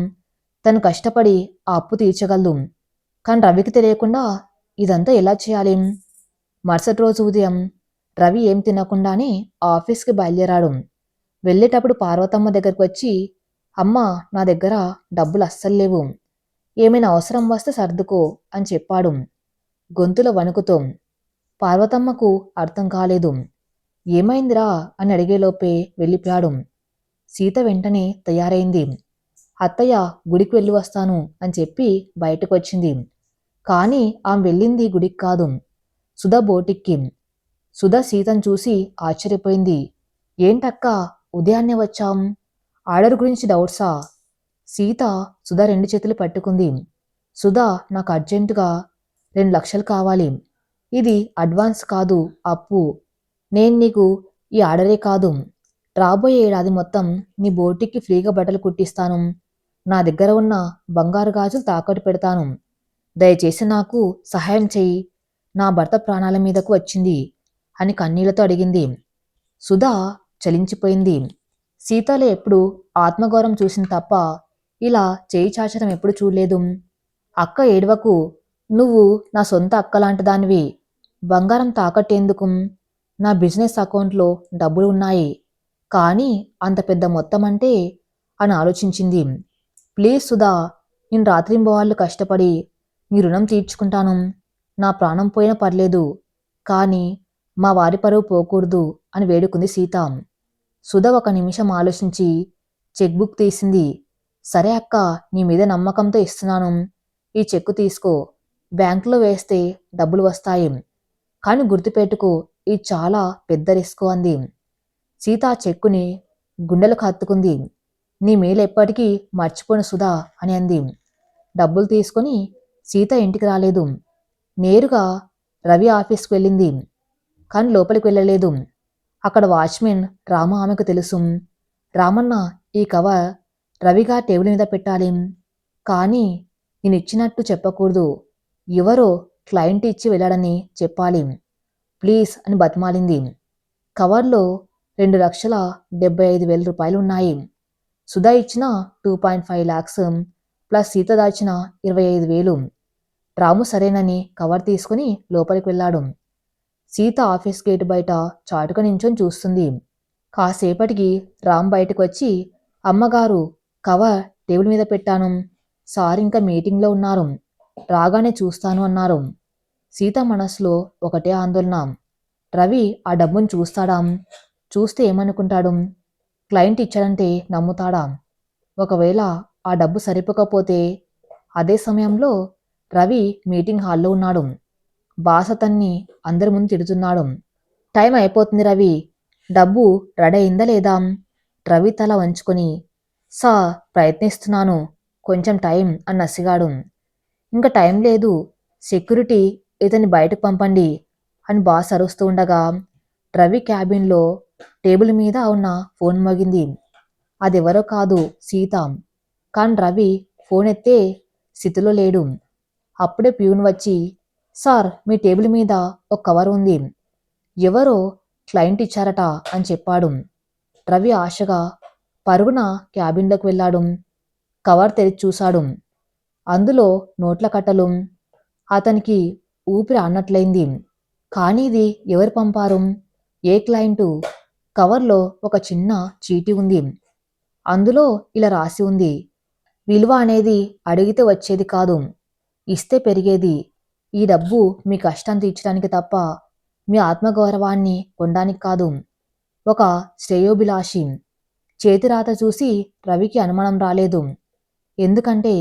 తను కష్టపడి ఆ అప్పు తీర్చగలదు. కానీ రవికి తెలియకుండా ఇదంతా ఎలా చేయాలి? మరుసటి రోజు ఉదయం రవి ఏం తినకుండానే ఆఫీస్కి బయలుదేరాడు. వెళ్ళేటప్పుడు పార్వతమ్మ దగ్గరకు వచ్చి అమ్మా నా దగ్గర డబ్బులు అస్సలు లేవు. ఏమైనా అవసరం వస్తే సర్దుకో అని చెప్పాడు గొంతులో వణుకుతో. పార్వతమ్మకు అర్థం కాలేదు. ఏమైందిరా అని అడిగేలోపే వెళ్ళిపోయాడు. సీత వెంటనే తయారైంది. అత్తయ్య గుడికి వెళ్ళి వస్తాను అని చెప్పి బయటకు వచ్చింది. కానీ ఆమె వెళ్ళింది గుడికి కాదు, సుధా బోటిక్కి. సుధా సీతను చూసి ఆశ్చర్యపోయింది. ఏంటక్క ఉదయాన్నే వచ్చాం? ఆర్డర్ గురించి డౌట్సా? సీత సుధా 2 చేతులు పట్టుకుంది. సుధా నాకు అర్జెంటుగా 2 లక్షలు కావాలి. ఇది అడ్వాన్స్ కాదు, అప్పు. నేను నీకు ఈ ఆర్డరే కాదు, రాబోయే ఏడాది మొత్తం నీ బోటిక్కి ఫ్రీగా బట్టలు కుట్టిస్తాను. నా దగ్గర ఉన్న బంగారు గాజులు తాకట్టు పెడతాను. దయచేసి నాకు సహాయం చెయ్యి. నా భర్త ప్రాణాల మీదకు వచ్చింది అని కన్నీళ్లతో అడిగింది. సుధా చలించిపోయింది. సీతలో ఎప్పుడు ఆత్మగౌరవం చూసింది తప్ప ఇలా చేయి చాచడం ఎప్పుడు చూడలేదు. అక్క ఏడవకు. నువ్వు నా సొంత అక్కలాంటి దానివి. బంగారం తాకట్టేందుకు? నా బిజినెస్ అకౌంట్లో డబ్బులు ఉన్నాయి. కానీ అంత పెద్ద మొత్తం అంటే అని ఆలోచించింది. ప్లీజ్ సుధా, నేను రాత్రింబవళ్ళు కష్టపడి నీ రుణం తీర్చుకుంటాను. నా ప్రాణం పోయినా పర్లేదు. కానీ మా వారి పరువు పోకూడదు అని వేడుకుంది సీత. సుధ ఒక నిమిషం ఆలోచించి చెక్ బుక్ తీసింది. సరే అక్క, నీ మీద నమ్మకంతో ఇస్తున్నాను. ఈ చెక్కు తీసుకో. బ్యాంకులో వేస్తే డబ్బులు వస్తాయి. కానీ గుర్తుపెట్టుకో, ఇది చాలా పెద్ద రిస్క్ అంది. సీత ఆ చెక్కుని గుండెలకు హత్తుకుంది. నీ మేలు ఎప్పటికీ మర్చిపోను సుధా అని అంది. డబ్బులు తీసుకొని సీత ఇంటికి రాలేదు. నేరుగా రవి ఆఫీస్కి వెళ్ళింది. కానీ లోపలికి వెళ్ళలేదు. అక్కడ వాచ్మెన్ రామ ఆమెకు తెలుసు. రామన్న, ఈ కవర్ రవిగా టేబుల్ మీద పెట్టాలి. కానీ నేనిచ్చినట్టు చెప్పకూడదు. ఎవరో క్లయింట్ ఇచ్చి వెళ్ళాడని చెప్పాలి. ప్లీజ్ అని బతిమాలింది. కవర్లో 2,75,000 రూపాయలున్నాయి. సుధా ఇచ్చిన 2.5 lakhs ప్లస్ సీత దాచిన 25,000. రాము సరేనని కవర్ తీసుకుని లోపలికి వెళ్ళాడు. సీత ఆఫీస్ గేటు బయట చాటుగా నించొని చూస్తుంది. కాసేపటికి రామ్ బయటకు వచ్చి, అమ్మగారు, కవర్ టేబుల్ మీద పెట్టాను. సార్ ఇంకా మీటింగ్లో ఉన్నారు. రాగానే చూస్తాను అన్నారు. సీత మనసులో ఒకటే ఆందోళన. రవి ఆ డబ్బును చూస్తాడా? చూస్తే ఏమనుకుంటాడు? క్లయింట్ ఇచ్చాడంటే నమ్ముతాడా? ఒకవేళ ఆ డబ్బు సరిపోకపోతే? అదే సమయంలో రవి మీటింగ్ హాల్లో ఉన్నాడు. బాస్ అతన్ని అందరి ముందు తిడుతున్నాడు. టైం అయిపోతుంది రవి, డబ్బు రెడీ అయిందా లేదా? రవి తల వంచుకొని, సార్ ప్రయత్నిస్తున్నాను, కొంచెం టైం అని నసిగాడు. ఇంకా టైం లేదు, సెక్యూరిటీ ఇతన్ని బయటకు పంపండి అని బాస్ అరుస్తూ ఉండగా రవి క్యాబిన్లో టేబుల్ మీద ఉన్న ఫోన్ మోగింది. అదెవరో కాదు, సీత. కానీ రవి ఫోన్ ఎత్తే స్థితిలో లేడు. అప్పుడే ప్యూన్ వచ్చి, సార్ మీ టేబుల్ మీద ఒక కవర్ ఉంది, ఎవరో క్లయింట్ ఇచ్చారట అని చెప్పాడు. రవి ఆశగా పరుగున క్యాబిన్లోకి వెళ్ళాడు. కవర్ తెరిచి చూశాడు. అందులో నోట్ల కట్టలు. అతనికి ఊపిరి ఆడినట్లయింది. కానీ ఇది ఎవరు పంపారు? ఏ క్లయింటు? కవర్లో ఒక చిన్న చీటీ ఉంది. అందులో ఇలా రాసి ఉంది, విలువ అనేది అడిగితే వచ్చేది కాదు, ఇస్తే పెరిగేది. ఈ డబ్బు మీ కష్టం తీర్చడానికి తప్ప మీ ఆత్మగౌరవాన్ని కొనడానికి కాదు. ఒక శ్రేయోభిలాషి. చేతిరాత చూసి రవికి అనుమానం రాలేదు. ఎందుకంటే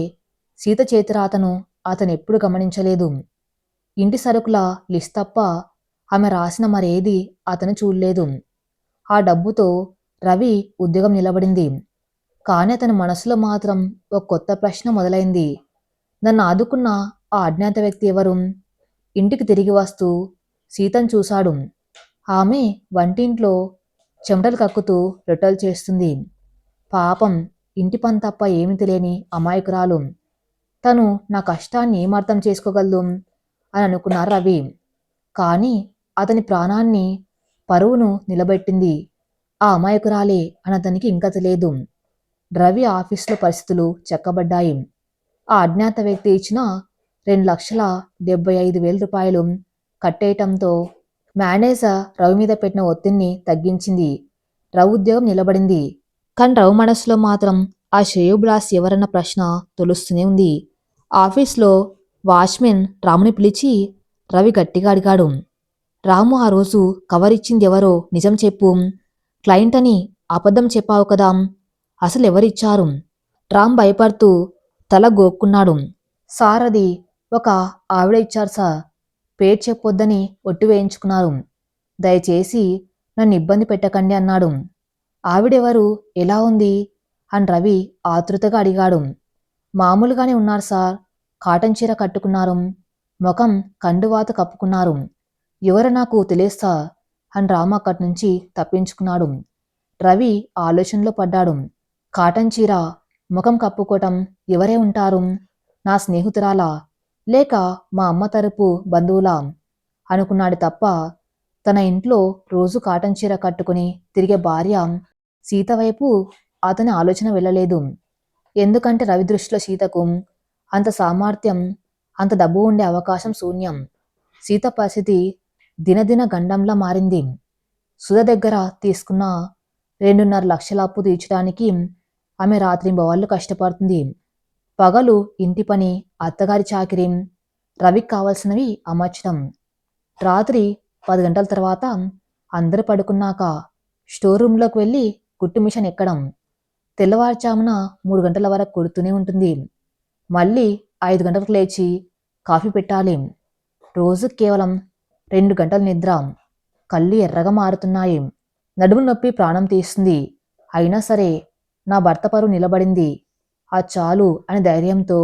సీత చేతిరాతను అతను ఎప్పుడు గమనించలేదు. ఇంటి సరుకుల లిస్ట్ తప్ప ఆమె రాసిన మరేది అతను చూడలేదు. ఆ డబ్బుతో రవి ఉద్యోగం నిలబడింది. కానీ అతని మనసులో మాత్రం ఒక కొత్త ప్రశ్న మొదలైంది. నన్ను ఆదుకున్న ఆ అజ్ఞాత వ్యక్తి ఎవరు? ఇంటికి తిరిగి వస్తూ సీతను చూశాడు. ఆమె వంటింట్లో చెమటలు కక్కుతూ రొట్టెలు చేస్తుంది. పాపం, ఇంటి పని తప్ప ఏమి తెలియని అమాయకురాలు. తను నా కష్టాన్ని ఏమర్థం చేసుకోగలదు అని అనుకున్నారు రవి. కానీ అతని ప్రాణాన్ని, పరువును నిలబెట్టింది ఆ అమాయకురాలే అని అతనికి ఇంకా తెలియదు. రవి ఆఫీసులో పరిస్థితులు చక్కబడ్డాయి. ఆ అజ్ఞాత వ్యక్తి ఇచ్చిన 2,75,000 రూపాయలు కట్టేయటంతో మేనేజర్ రవి మీద పెట్టిన ఒత్తిడిని తగ్గించింది. రవి ఉద్యోగం నిలబడింది. కానీ రవి మనసులో మాత్రం ఆ శ్రేయోభిలాషి ఎవరన్న ప్రశ్న తొలుస్తూనే ఉంది. ఆఫీస్లో వాచ్మెన్ రాముని పిలిచి రవి గట్టిగా అడిగాడు, రాము, ఆ రోజు కవర్ ఇచ్చింది ఎవరో నిజం చెప్పు. క్లయింట్ అని అబద్ధం చెప్పావు కదా, అసలు ఎవరిచ్చారు? రామ్ భయపడుతూ తల గోక్కున్నాడు. సార్, అది ఒక ఆవిడ ఇచ్చారు సార్. పేరు చెప్పొద్దని ఒట్టు వేయించుకున్నారు. దయచేసి నన్ను ఇబ్బంది పెట్టకండి అన్నాడు. ఆవిడెవరు, ఎలా ఉంది అని రవి ఆతృతగా అడిగాడు. మామూలుగానే ఉన్నారు సార్, కాటన్ చీర కట్టుకున్నారు, ముఖం కండువాత కప్పుకున్నారు. ఎవరో నాకు తెలియస్తా అని రాము అక్కడి నుంచి తప్పించుకున్నాడు. రవి ఆలోచనలో పడ్డాడు. కాటన్ చీర, ముఖం కప్పుకోవటం ఎవరే ఉంటారు? నా స్నేహితురాలా, లేక మా అమ్మ తరపు బంధువులా అనుకున్నాడు తప్ప తన ఇంట్లో రోజు కాటన్ చీర కట్టుకుని తిరిగే భార్య సీత వైపు అతని ఆలోచన వెళ్ళలేదు. ఎందుకంటే రవి దృష్టిలో సీతకు అంత సామర్థ్యం, అంత డబ్బు ఉండే అవకాశం శూన్యం. సీత పరిస్థితి దినదిన గండంలా మారింది. సుధ దగ్గర తీసుకున్న 2.5 లక్షల అప్పు తీర్చడానికి ఆమె రాత్రింబవళ్ళు కష్టపడుతుంది. పగలు ఇంటి పని, అత్తగారి చాకిరీ, రవికి కావలసినవి అమర్చడం. రాత్రి 10 గంటల తర్వాత అందరూ పడుకున్నాక స్టోర్ రూమ్లోకి వెళ్ళి కుట్టు మిషన్ ఎక్కడం. తెల్లవారుజామున 3 గంటల వరకు కుడుతూనే ఉంటుంది. మళ్ళీ 5 గంటలకు లేచి కాఫీ పెట్టాలి. రోజు కేవలం 2 గంటల నిద్ర. కళ్ళు ఎర్రగా మారుతున్నాయి. నడుము నొప్పి ప్రాణం తీస్తుంది. అయినా సరే నా భర్త పరువు నిలబడింది, ఆ చాలు అని ధైర్యంతో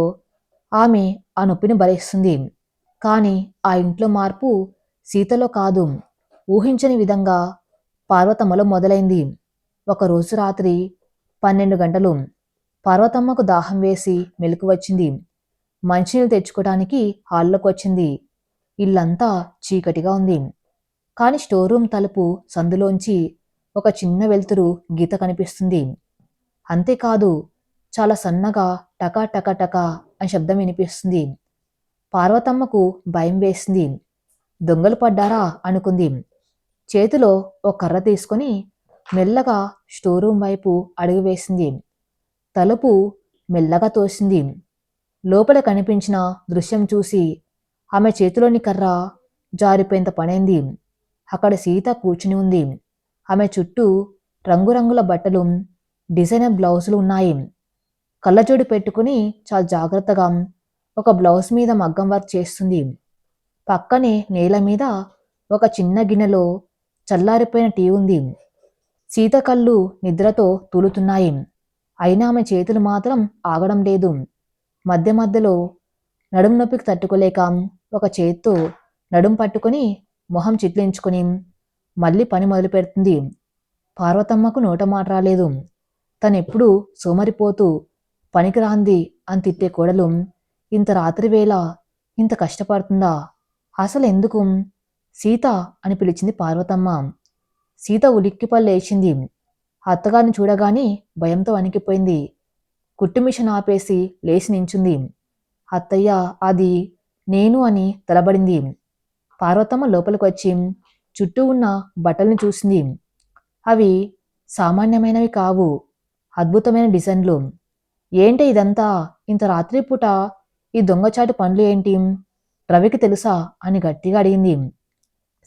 ఆమె ఆ నొప్పిని భరిస్తుంది. కానీ ఆ ఇంట్లో మార్పు సీతలో కాదు, ఊహించని విధంగా పార్వతమ్మలో మొదలైంది. ఒకరోజు రాత్రి 12 గంటలు. పార్వతమ్మకు దాహం వేసి మెలకు వచ్చింది. మంచినీళ్ళు తెచ్చుకోవడానికి హాల్లోకి వచ్చింది. ఇల్లంతా చీకటిగా ఉంది. కాని స్టోర్ రూమ్ తలుపు సందులోంచి ఒక చిన్న వెలుతురు గీత కనిపిస్తుంది. అంతేకాదు చాలా సన్నగా టకా టక టక అని శబ్దం వినిపిస్తుంది. పార్వతమ్మకు భయం వేసింది. దొంగలు పడ్డారా అనుకుంది. చేతిలో ఒక కర్ర తీసుకొని మెల్లగా స్టోర్ రూమ్ వైపు అడుగు వేసింది. తలుపు మెల్లగా తోసింది. లోపల కనిపించిన దృశ్యం చూసి ఆమె చేతిలోని కర్ర జారిపోయేంత పనైంది. అక్కడ సీత కూర్చుని ఉంది. ఆమె చుట్టూ రంగురంగుల బట్టలు, డిజైనర్ బ్లౌజులు ఉన్నాయి. కళ్ళజోడు పెట్టుకుని చాలా జాగ్రత్తగా ఒక బ్లౌజ్ మీద మగ్గం వర్క్ చేస్తుంది. పక్కనే నేల మీద ఒక చిన్న గిన్నెలో చల్లారిపోయిన టీ ఉంది. సీత కళ్ళు నిద్రతో తూలుతున్నాయి. అయినా ఆమె చేతులు మాత్రం ఆగడం లేదు. మధ్య మధ్యలో నడుం నొప్పికి తట్టుకోలేక ఒక చేత్తో నడుం పట్టుకొని మొహం చిట్లించుకొని మళ్ళీ పని మొదలు పెడుతుంది. పార్వతమ్మకు నోట మాట రాలేదు. తనెప్పుడు సోమరిపోతూ పనికిరాంది అని తిట్టే కోడలు ఇంత రాత్రి వేళ ఇంత కష్టపడుతుందా? అసలు ఎందుకు? సీత అని పిలిచింది పార్వతమ్మ. సీత ఉలిక్కిపడి లేచింది. అత్తగారిని చూడగానే భయంతో వణికిపోయింది. కుట్టు మిషన్ ఆపేసి లేచి నించుంది. అత్తయ్య, అది నేను అని తలబడింది. పార్వతమ్మ లోపలికొచ్చి చుట్టూ ఉన్న బట్టల్ని చూసింది. అవి సామాన్యమైనవి కావు, అద్భుతమైన డిజైన్లు. ఏంటి ఇదంతా? ఇంత రాత్రిపూట ఈ దొంగచాటు పనులు ఏంటి? రవికి తెలుసా అని గట్టిగా అడిగింది.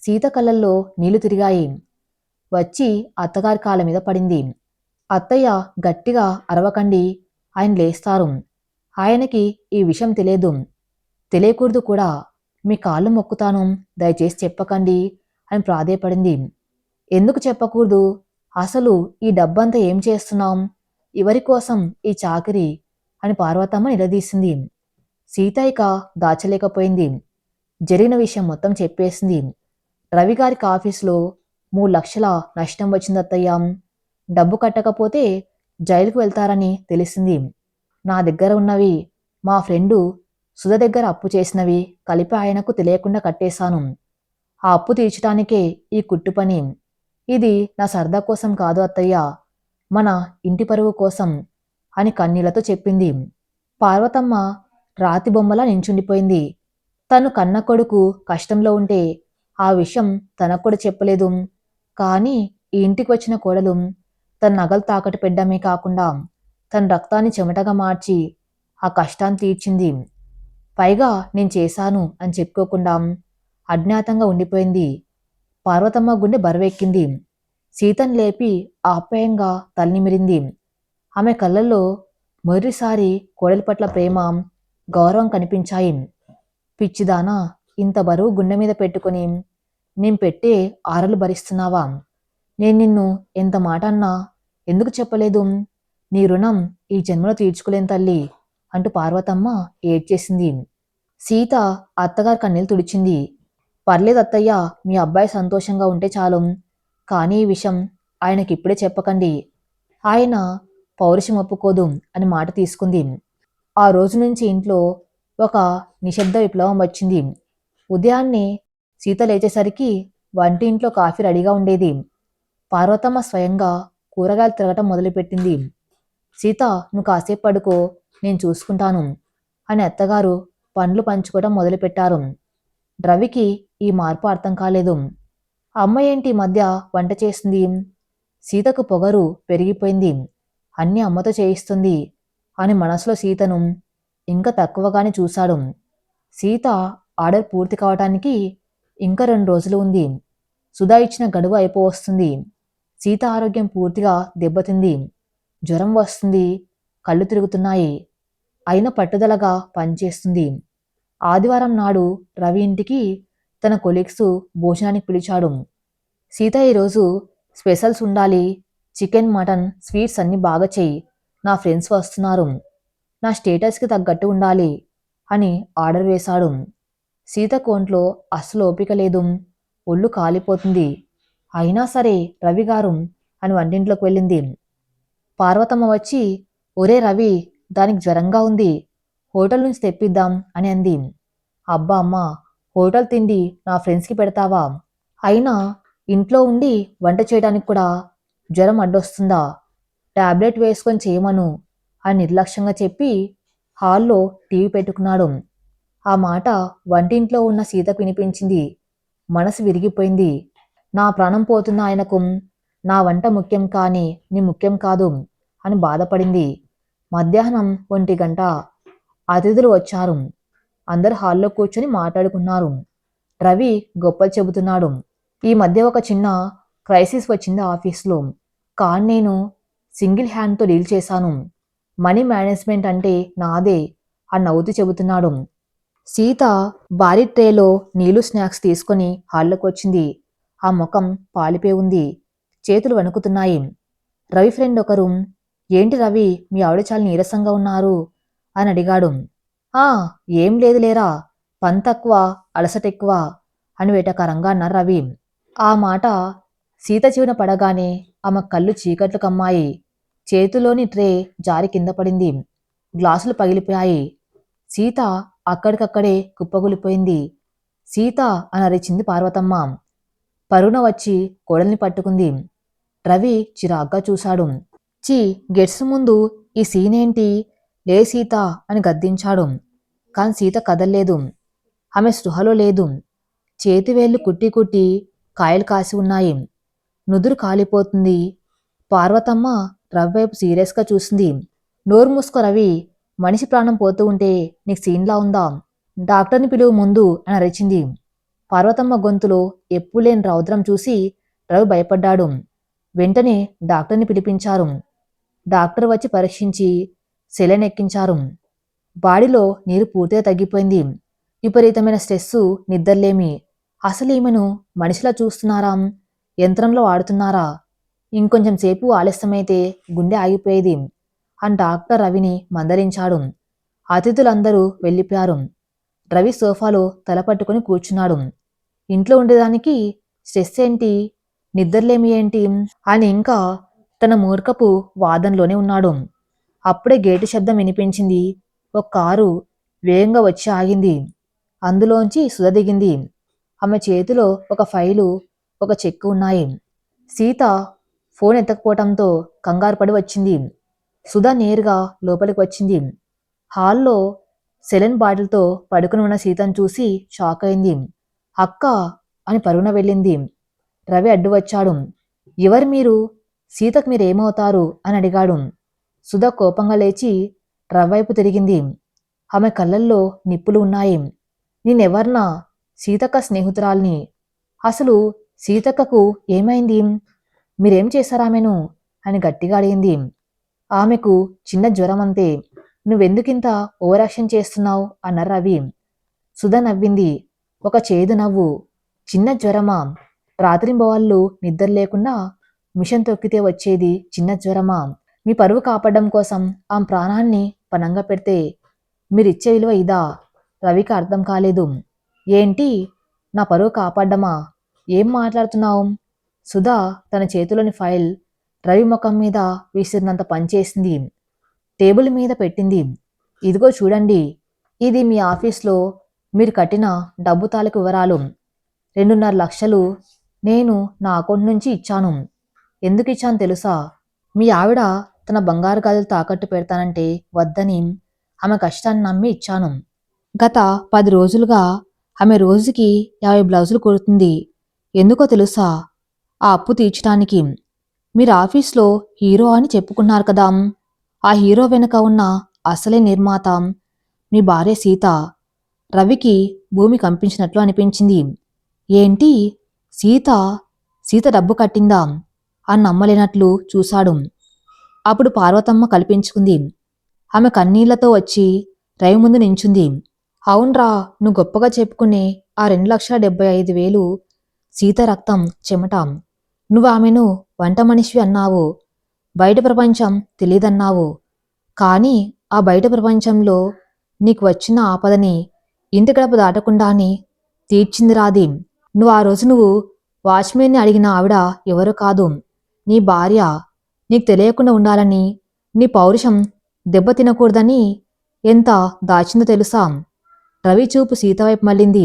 సీత కళ్ళల్లో నీళ్లు తిరిగాయి. వచ్చి అత్తగారి కాళ్ళ మీద పడింది. అత్తయ్య, గట్టిగా అరవకండి, ఆయన లేస్తారు. ఆయనకి ఈ విషయం తెలియదు, తెలియకూడదు కూడా. మీ కాళ్ళు మొక్కుతాను, దయచేసి చెప్పకండి అని ప్రాధేయపడింది. ఎందుకు చెప్పకూడదు? అసలు ఈ డబ్బంతా ఏం చేస్తున్నాం? ఎవరి కోసం ఈ చాకిరి అని పార్వతమ్మ నిలదీసింది. సీత ఇక దాచలేకపోయింది. జరిగిన విషయం మొత్తం చెప్పేసింది. రవిగారికి ఆఫీసులో 3 లక్షల నష్టం వచ్చింది అత్తయ్య. డబ్బు కట్టకపోతే జైలుకు వెళ్తారని తెలిసింది. నా దగ్గర ఉన్నవి, మా ఫ్రెండు సుధ దగ్గర అప్పు చేసినవి కలిపి ఆయనకు తెలియకుండా కట్టేశాను. ఆ అప్పు తీర్చడానికే ఈ కుట్టు పని. ఇది నా సరదా కోసం కాదు అత్తయ్య, మన ఇంటి పరువు కోసం అని కన్నీళ్లతో చెప్పింది. పార్వతమ్మ రాతి బొమ్మలా నించుండిపోయింది. తను కన్న కొడుకు కష్టంలో ఉంటే ఆ విషయం తనకు కూడా చెప్పలేదు. కానీ ఈ ఇంటికి వచ్చిన కోడలు తన నగలు తాకట్టు పెట్టడమే కాకుండా తన రక్తాన్ని చెమటగా మార్చి ఆ కష్టాన్ని తీర్చింది. పైగా నేను చేశాను అని చెప్పుకోకుండా అజ్ఞాతంగా ఉండిపోయింది. పార్వతమ్మ గుండె బరువెక్కింది. సీతను లేపి ఆప్యాయంగా తలనిమిరింది. ఆమె కళ్ళల్లో మొదటిసారి కోడలి పట్ల ప్రేమ, గౌరవం కనిపించాయి. పిచ్చిదానా, ఇంత బరువు గుండె మీద పెట్టుకుని నేను పెట్టే ఆరలు భరిస్తున్నావా? నేను నిన్ను ఎంత మాట అన్నా ఎందుకు చెప్పలేదు? నీ రుణం ఈ జన్మలో తీర్చుకోలేను తల్లి అంటూ పార్వతమ్మ ఏడ్చేసింది. సీత అత్తగారి కన్నీళ్ళు తుడిచింది. పర్లేదు అత్తయ్య, మీ అబ్బాయి సంతోషంగా ఉంటే చాలు. కానీ ఈ విషయం ఆయనకిప్పుడే చెప్పకండి. ఆయన పౌరుషం ఒప్పుకోదు అని మాట తీసుకుంది. ఆ రోజు నుంచి ఇంట్లో ఒక నిశ్శబ్ద విప్లవం వచ్చింది. ఉదయాన్నే సీత లేచేసరికి వంటింట్లో కాఫీ రెడీగా ఉండేది. పార్వతమ్మ స్వయంగా కూరగాయలు తిరగటం మొదలుపెట్టింది. సీత, నువ్వు కాసేపు పడుకో, నేను చూసుకుంటాను అని అత్తగారు పండ్లు పంచుకోవడం మొదలుపెట్టారు. రవికి ఈ మార్పు అర్థం కాలేదు. అమ్మ ఏంటి ఈ మధ్య వంట చేస్తుంది? సీతకు పొగరు పెరిగిపోయింది. అన్నీ అమ్మతో చేయిస్తుంది అని మనసులో సీతను ఇంకా తక్కువగానే చూశాడు. సీత ఆర్డర్ పూర్తి కావటానికి ఇంకా 2 రోజులు ఉంది. సుధా ఇచ్చిన గడువు అయిపోవస్తుంది. సీత ఆరోగ్యం పూర్తిగా దెబ్బతింది. జ్వరం వస్తుంది, కళ్ళు తిరుగుతున్నాయి. అయిన పట్టుదలగా పనిచేస్తుంది. ఆదివారం నాడు రవి ఇంటికి తన కొలీగ్స్ భోజనానికి పిలిచాడు. సీత, ఈరోజు స్పెషల్స్ ఉండాలి, చికెన్, మటన్, స్వీట్స్ అన్నీ బాగా చెయ్యి, నా ఫ్రెండ్స్ వస్తున్నారు, నా స్టేటస్కి తగ్గట్టు ఉండాలి అని ఆర్డర్ వేశాడు. సీత ఒంట్లో అస్సలు ఓపిక లేదు, ఒళ్ళు కాలిపోతుంది. అయినా సరే రవిగారు అని వంటింట్లోకి వెళ్ళింది. పార్వతమ్మ వచ్చి, ఒరే రవి, దానికి జ్వరంగా ఉంది, హోటల్ నుంచి తెప్పిద్దాం అని అంది. అబ్బా అమ్మ, హోటల్ తిండి నా ఫ్రెండ్స్కి పెడతావా? అయినా ఇంట్లో ఉండి వంట చేయడానికి కూడా జ్వరం అడ్డొస్తుందా? టాబ్లెట్ వేసుకొని చేయమను అని నిర్లక్ష్యంగా చెప్పి హాల్లో టీవీ పెట్టుకున్నాడు. ఆ మాట వంటింట్లో ఉన్న సీతకు వినిపించింది. మనసు విరిగిపోయింది. నా ప్రాణం పోతున్న ఆయనకు నా వంట ముఖ్యం కానీ నీ ముఖ్యం కాదు అని బాధపడింది. మధ్యాహ్నం 1 గంట. అతిథులు వచ్చారు. అందరూ హాల్లో కూర్చొని మాట్లాడుకున్నారు. రవి గొప్పలు చెబుతున్నాడు. ఈ మధ్య ఒక చిన్న క్రైసిస్ వచ్చింది ఆఫీస్లో. కానీ నేను సింగిల్ హ్యాండ్తో డీల్ చేశాను. మనీ మేనేజ్మెంట్ అంటే నాదే అని నవ్వుతూ చెబుతున్నాడు. సీత భారీ ట్రేలో నీళ్లు స్నాక్స్ తీసుకొని హాల్లోకి వచ్చింది. ఆ ముఖం పాలిపోయి ఉంది. చేతులు వణుకుతున్నాయి. రవి ఫ్రెండ్ ఒకరు, ఏంటి రవి, మీ ఆవిడ చాలా నీరసంగా ఉన్నారు అని అడిగాడు. ఆ ఏం లేదులేరా, పని తక్కువ అలసటెక్కువ అని వేటకారంగా అన్నారు రవి. ఆ మాట సీత చెవిన పడగానే ఆమె కళ్ళు చీకట్లు కమ్మాయి. చేతిలోని ట్రే జారి కింద పడింది. గ్లాసులు పగిలిపోయాయి. సీత అక్కడికక్కడే కుప్పగూలిపోయింది. సీత అని అరిచింది పార్వతమ్మ. పరుగున వచ్చి కోడల్ని పట్టుకుంది. రవి చిరాగ్గా చూశాడు. చీ, గెట్స్ ముందు ఈ సీనేంటి? లే సీత అని గద్దించాడు. కాని సీత కదల్లేదు. ఆమె స్పృహలో లేదు. చేతివేళ్లు కుట్టి కుట్టి కాయలు కాసి ఉన్నాయి. నుదురు కాలిపోతుంది. పార్వతమ్మ రవి వైపు సీరియస్గా చూసింది. నోరు మూసుకో రవి, మనిషి ప్రాణం పోతూ ఉంటే నీకు సీన్లా ఉందా? డాక్టర్ని పిలువు ముందు అని అరిచింది. పార్వతమ్మ గొంతులో ఎప్పులేని రౌద్రం చూసి రవి భయపడ్డాడు. వెంటనే డాక్టర్ని పిలిపించారు. డాక్టర్ వచ్చి పరీక్షించి సెలైన్ ఎక్కించారు. బాడీలో నీరు పూర్తిగా తగ్గిపోయింది. విపరీతమైన స్ట్రెస్సు, నిద్రలేమి. అసలు ఈమెను మనిషిలా చూస్తున్నారా, యంత్రంలో వాడుతున్నారా? ఇంకొంచెం సేపు ఆలస్యమైతే గుండె ఆగిపోయేది అని డాక్టర్ రవిని మందలించాడు. అతిథులందరూ వెళ్ళిపోయారు. రవి సోఫాలో తల పట్టుకుని కూర్చున్నాడు. ఇంట్లో ఉండేదానికి స్ట్రెస్ ఏంటి, నిద్రలేమి ఏంటి అని ఇంకా తన మూర్ఖపు వాదనలోనే ఉన్నాడు. అప్పుడే గేటు శబ్దం వినిపించింది. ఒక కారు వేగంగా వచ్చి ఆగింది. అందులోంచి సుధ దిగింది. ఆమె చేతిలో ఒక ఫైలు, ఒక చెక్కు ఉన్నాయి. సీత ఫోన్ ఎత్తకపోవటంతో కంగారు పడి వచ్చింది. సుధ నేరుగా లోపలికి వచ్చింది. హాల్లో సెలైన్ బాటిల్తో పడుకుని ఉన్న సీతను చూసి షాక్ అయింది. అక్క అని పరుగున వెళ్ళింది. రవి అడ్డు వచ్చాడు. ఎవరు మీరు? సీతకు మీరేమవుతారు అని అడిగాడు. సుధ కోపంగా లేచి రవి వైపు తిరిగింది. ఆమె కళ్ళల్లో నిప్పులు ఉన్నాయి. నేనెవర్నా? సీతక్క స్నేహితురాల్ని. అసలు సీతక్కకు ఏమైంది? మీరేం చేశారామెను అని గట్టిగా అడిగింది. ఆమెకు చిన్న జ్వరం అంతే. నువ్వెందుకింత ఓవరాక్షన్ చేస్తున్నావు అన్నారు రవి. సుధ నవ్వింది. ఒక చేదు నవ్వు. చిన్న జ్వరమా? రాత్రింబవళ్ళు నిద్ర లేకుండా మిషన్ తొక్కితే వచ్చేది చిన్న జ్వరమా? మీ పరువు కాపాడడం కోసం ఆ ప్రాణాన్ని పణంగా పెడితే మీరిచ్చే విలువ ఇదా? రవికి అర్థం కాలేదు. ఏంటి, నా పరువు కాపాడ్డమా? ఏం మాట్లాడుతున్నావు? సుధా తన చేతిలోని ఫైల్ రవి ముఖం మీద విసిరినంత పనిచేసింది. టేబుల్ మీద పెట్టింది. ఇదిగో చూడండి, ఇది మీ ఆఫీస్లో మీరు కట్టిన డబ్బు తాలూకు వివరాలు. 2.5 లక్షలు నేను నా అకౌంట్ నుంచి ఇచ్చాను. ఎందుకు ఇచ్చాను తెలుసా? మీ ఆవిడ తన బంగారు గాజులు తాకట్టు పెడతానంటే వద్దని ఆమె కష్టాన్ని నమ్మి ఇచ్చాను. గత 10 రోజులుగా ఆమె రోజుకి 50 బ్లౌజులు కుడుతుంది. ఎందుకో తెలుసా? ఆ అప్పు తీర్చడానికి. మీరు ఆఫీస్లో హీరో అని చెప్పుకున్నారు కదా, ఆ హీరో వెనుక ఉన్న అసలే నిర్మాత మీ భార్య సీత. రవికి భూమి కంపించినట్లు అనిపించింది. ఏంటి, సీత సీత డబ్బు కట్టిందా అని నమ్మలేనట్లు చూశాడు. అప్పుడు పార్వతమ్మ కల్పించుకుంది. ఆమె కన్నీళ్లతో వచ్చి రవి ముందు నించుంది. అవునరా, నువ్వు గొప్పగా చెప్పుకునే ఆ 2,75,000 సీత రక్తం, చెమట. నువ్వు ఆమెను వంట మనిషివి అన్నావు. బయట ప్రపంచం తెలీదన్నావు. కానీ ఆ బయట ప్రపంచంలో నీకు వచ్చిన ఆపదని ఇంటి గడప దాటకుండానే తీర్చింది రాది. ఆ రోజు నువ్వు వాచ్మెన్ని అడిగిన ఆవిడ ఎవరో కాదు, నీ భార్య. నీకు తెలియకుండా ఉండాలని, నీ పౌరుషం దెబ్బ తినకూడదని ఎంత దాచిందో తెలుసా? రవి చూపు సీత వైపు మళ్ళింది.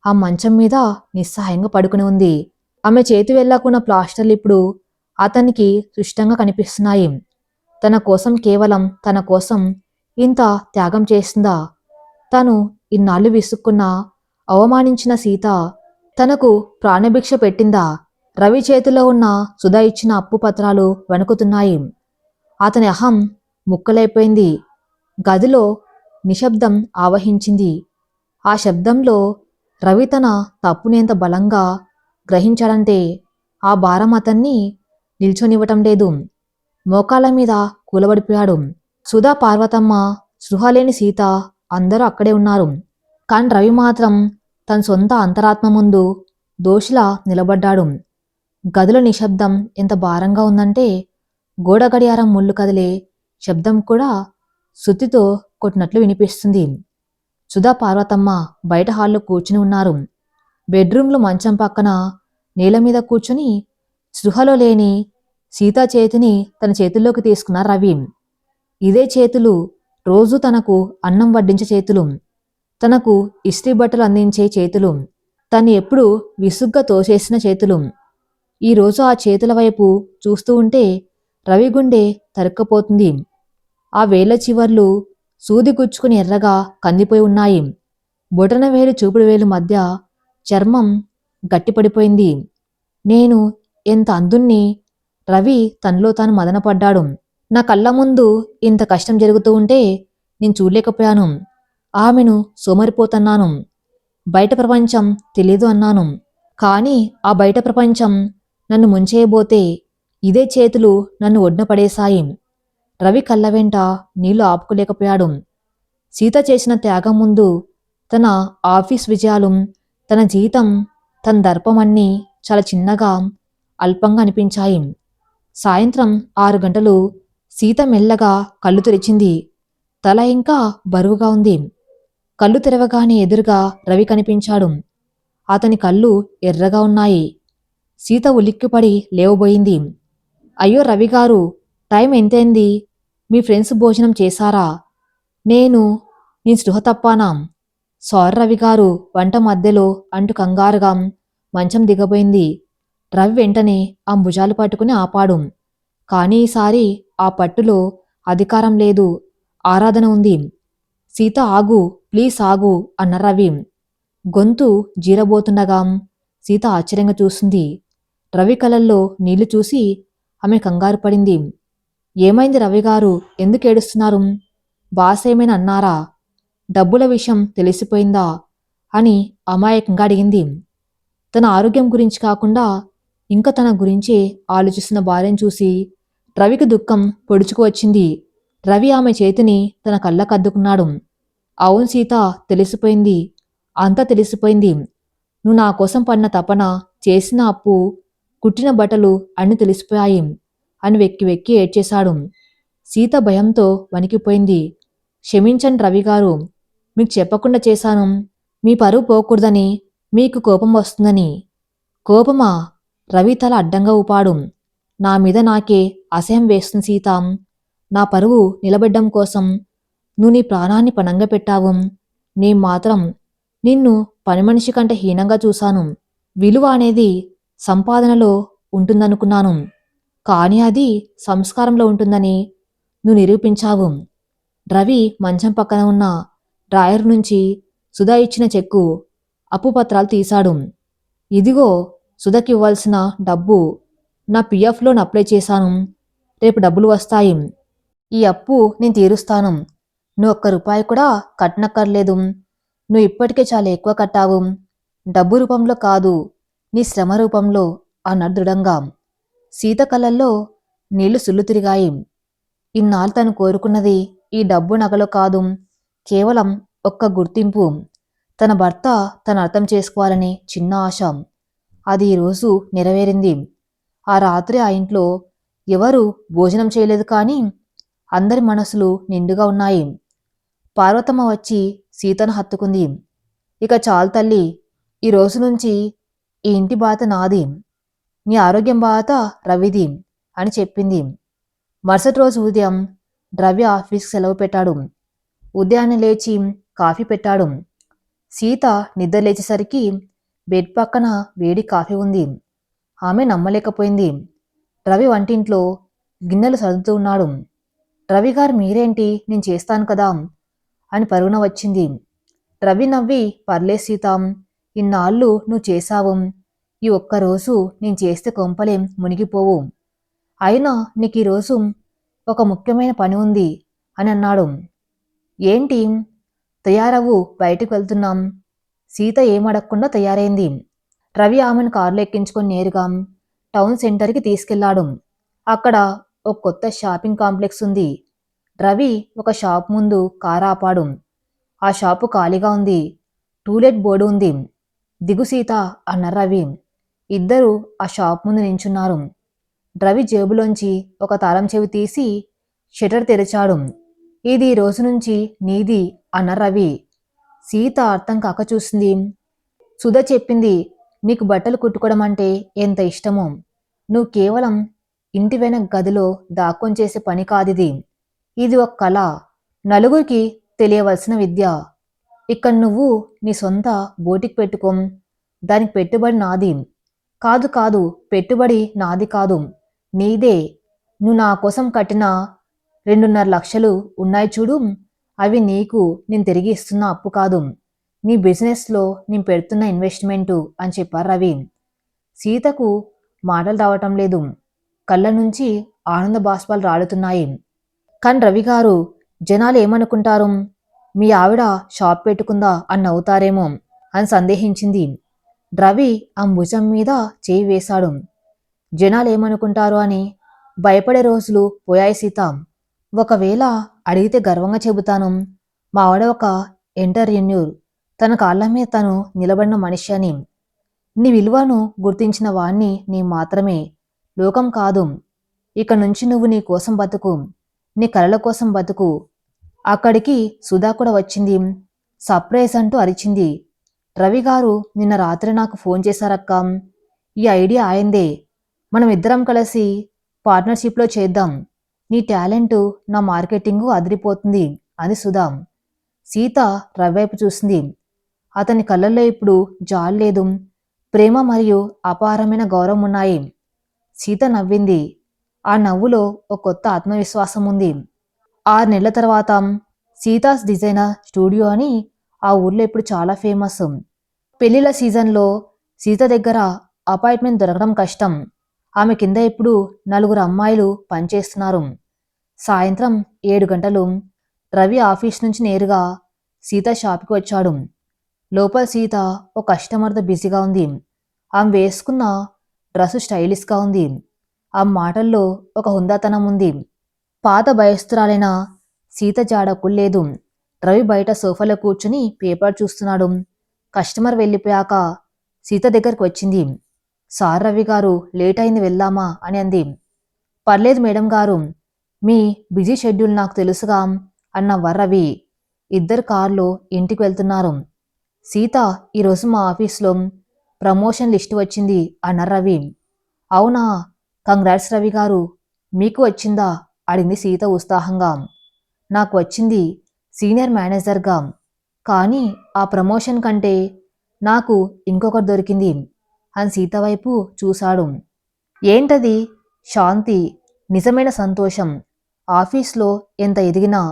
ఆ మంచం మీద నిస్సహాయంగా పడుకుని ఉంది. ఆమె చేతి వెళ్ళాకున్న ప్లాస్టర్లు ఇప్పుడు అతనికి సుష్టంగా కనిపిస్తున్నాయి. తన కోసం, కేవలం తన కోసం ఇంత త్యాగం చేస్తుందా? తను ఇన్నాళ్ళు విసుక్కున్న, అవమానించిన సీత తనకు ప్రాణభిక్ష పెట్టిందా? రవి చేతిలో ఉన్న సుధా ఇచ్చిన అప్పు పత్రాలు వణుకుతున్నాయి. అతని అహం ముక్కలైపోయింది. గదిలో నిశ్శబ్దం ఆవహించింది. ఆ శబ్దంలో రవి తన తప్పుని ఎంత బలంగా గ్రహించాడంటే ఆ భారం అతన్ని నిల్చొనివ్వటం లేదు. మోకాళ్ళ మీద కూలబడిపోయాడు. సుధా, పార్వతమ్మ, స్పృహలేని సీత అందరూ అక్కడే ఉన్నారు. కాని రవి మాత్రం తన సొంత అంతరాత్మ ముందు దోషిలా నిలబడ్డాడు. గదిలో నిశ్శబ్దం ఎంత భారంగా ఉందంటే గోడ గడియారం ముళ్ళు కదిలే శబ్దం కూడా సుత్తితో కొట్టినట్లు వినిపిస్తుంది. సుధా, పార్వతమ్మ బయట హాల్లో కూర్చుని ఉన్నారు. బెడ్రూమ్లో మంచం పక్కన నేల మీద కూర్చుని స్పృహలో లేని సీతా చేతిని తన చేతుల్లోకి తీసుకున్న రవి. ఇదే చేతులు రోజు తనకు అన్నం వడ్డించే చేతులు, తనకు ఇస్త్రీ బట్టలు అందించే చేతులు, తను ఎప్పుడు విసుగ్గా తోసేసిన చేతులు. ఈరోజు ఆ చేతుల వైపు చూస్తూ ఉంటే రవి గుండె తరుక్కపోతుంది. ఆ వేళ్ల చివర్లు సూది గుచ్చుకుని ఎర్రగా కందిపోయి ఉన్నాయి. బొటన వేలు, చూపుడు వేలు మధ్య చర్మం గట్టిపడిపోయింది. నేను ఎంత అందుణ్ణి! రవి తనలో తాను మదనపడ్డాడు. నా కళ్ళ ముందు ఇంత కష్టం జరుగుతూ ఉంటే నేను చూడలేకపోయాను. ఆమెను సోమరిపోతన్నాను. బయట ప్రపంచం తెలీదు అన్నాను. కానీ ఆ బయట ప్రపంచం నన్ను ముంచేయబోతే ఇదే చేతులు నన్ను ఒడ్డున పడేశాయి. రవి కళ్ళ వెంట నీళ్లు ఆపుకోలేకపోయాడు. సీత చేసిన త్యాగం ముందు తన ఆఫీస్ విజయాలు, తన జీతం, తన దర్పం అన్నీ చాలా చిన్నగా, అల్పంగా అనిపించాయి. సాయంత్రం 6 గంటలు. సీత మెల్లగా కళ్ళు తెరిచింది. తల ఇంకా బరువుగా ఉంది. కళ్ళు తెరవగానే ఎదురుగా రవి కనిపించాడు. అతని కళ్ళు ఎర్రగా ఉన్నాయి. సీత ఉలిక్కిపడి లేవబోయింది. అయ్యో రవిగారు, టైం ఎంతైంది? మీ ఫ్రెండ్స్ భోజనం చేశారా? నేను స్పృహ తప్పానా? సారీ రవిగారు, వంట మధ్యలో అంటూ కంగారుగా మంచం దిగబోయింది. రవి వెంటనే ఆ భుజాలు పట్టుకుని ఆపాడు. కానీ ఈసారి ఆ పట్టులో అధికారం లేదు, ఆరాధన ఉంది. సీత, ఆగు, ప్లీజ్ ఆగు అన్న రవి. గొంతు జీరబోతుండగా సీత ఆశ్చర్యంగా చూస్తుంది. రవి కళ్ళల్లో నీళ్లు చూసి ఆమె కంగారు పడింది. ఏమైంది రవిగారు, ఎందుకు ఏడుస్తున్నారు? బాస్ ఏమైనా అన్నారా? డబ్బుల విషయం తెలిసిపోయిందా అని అమాయకంగా అడిగింది. తన ఆరోగ్యం గురించి కాకుండా ఇంకా తన గురించే ఆలోచిస్తున్న భార్యను చూసి రవికి దుఃఖం పొడుచుకు వచ్చింది. రవి ఆమె చేతిని తన కళ్ళకద్దుకున్నాడు. అవును సీత, తెలిసిపోయింది, అంతా తెలిసిపోయింది. నువ్వు నా కోసం పడిన తపన, చేసిన అప్పు, కుట్టిన బట్టలు అన్నీ తెలిసిపోయాయి అని వెక్కి వెక్కి ఏడ్చేశాడు. సీత భయంతో వణికిపోయింది. క్షమించండి రవిగారు, మీకు చెప్పకుండా చేశాను. మీ పరువు పోకూడదని, మీకు కోపం వస్తుందని. కోపమా? రవి తల అడ్డంగా ఊపాడు. నా మీద నాకే అసహ్యం వేస్తుంది సీత. నా పరువు నిలబెట్టడం కోసం నువ్వు నీ ప్రాణాన్ని పణంగా పెట్టావు. నీ మాత్రం నిన్ను పనిమనిషి కంటే హీనంగా చూశాను. విలువ అనేది సంపాదనలో ఉంటుందనుకున్నాను. కానీ అది సంస్కారంలో ఉంటుందని నువ్వు నిరూపించావు. రవి మంచం పక్కన ఉన్న డ్రాయర్ నుంచి సుధా ఇచ్చిన చెక్కు, అప్పు పత్రాలు తీశాడు. ఇదిగో సుధకి ఇవ్వాల్సిన డబ్బు. నా పిఎఫ్ లోన్ అప్లై చేశాను. రేపు డబ్బులు వస్తాయి. ఈ అప్పు నేను తీరుస్తాను. నువ్వు ఒక్క రూపాయి కూడా కట్టనక్కర్లేదు. నువ్వు ఇప్పటికే చాలా ఎక్కువ కట్టావు. డబ్బు రూపంలో కాదు, నీ శ్రమ రూపంలో అన్నాడు దృఢంగా. సీత కళ్ళల్లో నీళ్లు సుళ్ళు తిరిగాయి. ఇన్నాళ్ళు తను కోరుకున్నది ఈ డబ్బు, నగలో కాదు, కేవలం ఒక్క గుర్తింపు. తన భర్త తను అర్థం చేసుకోవాలని చిన్న ఆశ. అది ఈరోజు నెరవేరింది. ఆ రాత్రి ఆ ఇంట్లో ఎవరు భోజనం చేయలేదు, కానీ అందరి మనసులు నిండుగా ఉన్నాయి. పార్వతమ్మ వచ్చి సీతను హత్తుకుంది. ఇక చాలు తల్లి, ఈ రోజు నుంచి ఈ ఇంటి బాధ నాది, నీ ఆరోగ్యం బాధ రవిది అని చెప్పింది. మరుసటి రోజు ఉదయం రవి ఆఫీస్కి సెలవు పెట్టాడు. ఉదయాన్నే లేచి కాఫీ పెట్టాడు. సీత నిద్రలేచేసరికి బెడ్ పక్కన వేడి కాఫీ ఉంది. ఆమె నమ్మలేకపోయింది. రవి వంటింట్లో గిన్నెలు సర్దుతూ ఉన్నాడు. రవి గారు మీరేంటి, నేను చేస్తాను కదా అని పరుగున వచ్చింది. రవి నవ్వి పర్లేదు సీత, ఇన్నాళ్ళు నువ్వు చేశావు, ఈ ఒక్కరోజు నేను చేస్తే కొంపలేం మునిగిపోవు. అయినా నీకు ఈరోజు ఒక ముఖ్యమైన పని ఉంది అని అన్నాడు. ఏంటి? తయారవ్వు, బయటకు వెళ్తున్నాం. సీత ఏమడగకుండా తయారైంది. రవి ఆమెను కారులో ఎక్కించుకొని నేరుగా టౌన్ సెంటర్కి తీసుకెళ్లాడు. అక్కడ ఒక కొత్త షాపింగ్ కాంప్లెక్స్ ఉంది. రవి ఒక షాప్ ముందు కారు ఆపాడు. ఆ షాపు ఖాళీగా ఉంది. టూలెట్ బోర్డు ఉంది. దిగు సీత అన్నారు రవి. ఇద్దరు ఆ షాప్ ముందు నించున్నారు. రవి జేబులోంచి ఒక తాళం చెవి తీసి షటర్ తెరిచాడు. ఇది ఈ రోజు నుంచి నీది అన్నారు రవి. సీత అర్థం కాక చూసింది. సుధ చెప్పింది, నీకు బట్టలు కుట్టుకోవడం అంటే ఎంత ఇష్టమో. నువ్వు కేవలం ఇంటి వెనక గదిలో దాక్కొని చేసే పని కాదిది. ఇది ఒక కళ, నలుగురికి తెలియవలసిన విద్య. ఇక్కడ నువ్వు నీ సొంత బోటికి పెట్టుకోం. దానికి పెట్టుబడి నాది కాదు. కాదు, పెట్టుబడి నాది కాదు, నీదే. నువ్వు నా కోసం కట్టిన 2.5 లక్షలు ఉన్నాయి చూడు, అవి నీకు నేను తిరిగి ఇస్తున్న అప్పు కాదు, నీ బిజినెస్లో నేను పెడుతున్న ఇన్వెస్ట్మెంటు అని చెప్పారు రవి. సీతకు మాటలు రావటం లేదు. కళ్ళ నుంచి ఆనంద బాష్పాలు రాలుతున్నాయి. కానీ రవి గారు, జనాలు ఏమనుకుంటారు? మీ ఆవిడ షాప్ పెట్టుకుందా అని నవ్వుతారేమో అని సందేహించింది. రవి ఆ భుజం మీద చేయి వేశాడు. జనాలు ఏమనుకుంటారు అని భయపడే రోజులు పోయాయి సీత. ఒకవేళ అడిగితే గర్వంగా చెబుతాను, మా ఆవిడ ఒక ఎంటర్‌ప్రెన్యూర్, తన కాళ్ళ మీద తను నిలబడిన మనిషి అని. నీ విలువను గుర్తించిన వాణ్ణి నీ మాత్రమే, లోకం కాదు. ఇక నుంచి నువ్వు నీ కోసం బతుకు, నీ కలల కోసం బతుకు. అక్కడికి సుధా కూడా వచ్చింది. సర్ప్రైజ్ అంటూ అరిచింది. రవి గారు నిన్న రాత్రి నాకు ఫోన్ చేశారక్క. ఈ ఐడియా ఆయందే. మనం ఇద్దరం కలిసి పార్ట్నర్షిప్లో చేద్దాం. నీ టాలెంటు, నా మార్కెటింగు అదిరిపోతుంది అని సుధా. సీత రవి వైపు చూసింది. అతని కళ్ళల్లో ఇప్పుడు జాలి లేదు, ప్రేమ మరియు అపారమైన గౌరవం ఉన్నాయి. సీత నవ్వింది. ఆ నవ్వులో ఒక కొత్త ఆత్మవిశ్వాసం ఉంది. 6 నెలల తర్వాత సీతాస్ డిజైనర్ స్టూడియో అని ఆ ఊర్లో ఇప్పుడు చాలా ఫేమస్. పెళ్లిళ్ళ సీజన్లో సీత దగ్గర అపాయింట్మెంట్ దొరకడం కష్టం. ఆమె కింద ఇప్పుడు 4 అమ్మాయిలు పనిచేస్తున్నారు. సాయంత్రం 7 గంటలు రవి ఆఫీస్ నుంచి నేరుగా సీత షాప్కి వచ్చాడు. లోపల సీత ఒక కస్టమర్తో బిజీగా ఉంది. ఆమె వేసుకున్న డ్రెస్సు స్టైలిష్గా ఉంది. ఆ మాటల్లో ఒక హుందాతనం ఉంది. పాత భయస్తురాలైన సీత జాడకు లేదు. రవి బయట సోఫాలో కూర్చుని పేపర్ చూస్తున్నాడు. కస్టమర్ వెళ్ళిపోయాక సీత దగ్గరికి వచ్చింది. సార్ రవి గారు, లేట్ అయింది, వెళ్దామా అని అంది. పర్లేదు మేడం గారు, మీ బిజీ షెడ్యూల్ నాకు తెలుసుగా అన్న రవి. ఇద్దరు కారులో ఇంటికి వెళ్తున్నారు. సీత, ఈరోజు మా ఆఫీస్లో ప్రమోషన్ లిస్టు వచ్చింది అన్నారు రవి. అవునా, కంగ్రాట్స్ రవి గారు. మీకు వచ్చిందా అడిగింది సీత ఉత్సాహంగా. నాకు వచ్చింది సీనియర్ మేనేజర్గా, కానీ ఆ ప్రమోషన్ కంటే నాకు ఇంకొకటి దొరికింది అని సీత వైపు చూశాడు. ఏంటది? శాంతి, నిజమైన సంతోషం. ఆఫీస్లో ఎంత ఎదిగినా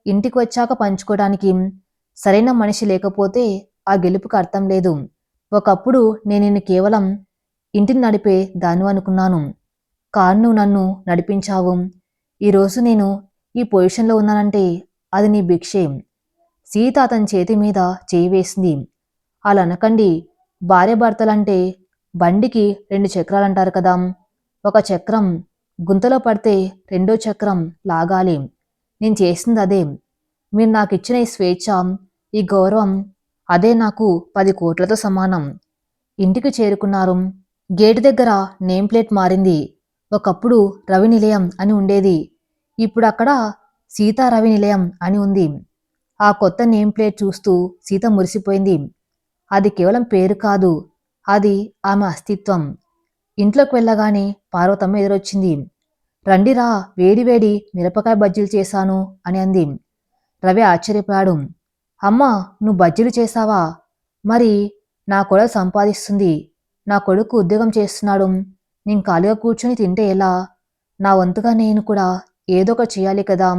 ఇంటికి వచ్చాక పంచుకోవడానికి సరైన మనిషి లేకపోతే ఆ గెలుపుకి అర్థం లేదు. ఒకప్పుడు నేను నిన్ను కేవలం ఇంటిని నడిపే దాన్ని అనుకున్నాను, కానీ నువ్వు నన్ను నడిపించావు. ఈరోజు నేను ఈ పొజిషన్లో ఉన్నానంటే అది నీ భిక్షే. సీత అతని చేతి మీద చేయి వేసింది. అలా అనకండి, భార్యాభర్తలంటే బండికి 2 చక్రాలంటారు కదా. ఒక చక్రం గుంతలో పడితే రెండో చక్రం లాగాలి. నేను చేసింది అదే. మీరు నాకు ఇచ్చిన ఈ స్వేచ్ఛ, ఈ గౌరవం, అదే నాకు 10 కోట్లతో సమానం. ఇంటికి చేరుకున్నారు. గేటు దగ్గర నేమ్ ప్లేట్ మారింది. ఒకప్పుడు రవి నిలయం అని ఉండేది. ఇప్పుడు అక్కడ సీతా రవి నిలయం అని ఉంది. ఆ కొత్త నేమ్ ప్లేట్ చూస్తూ సీత మురిసిపోయింది. అది కేవలం పేరు కాదు, అది ఆమె అస్తిత్వం. ఇంట్లోకి వెళ్ళగానే పార్వతమ్మ ఎదురొచ్చింది. రండిరా, వేడి వేడి మిరపకాయ బజ్జీలు చేశాను అని అంది. రవి ఆశ్చర్యపోయాడు. అమ్మా, నువ్వు బజ్జీలు చేశావా? మరి నా కొడుకు సంపాదిస్తుంది, నా కొడుకు ఉద్యోగం చేస్తున్నాడు, నేను ఖాళీగా కూర్చొని తింటే ఎలా? నా వంతుగా నేను కూడా ఏదో ఒకటి చేయాలి కదా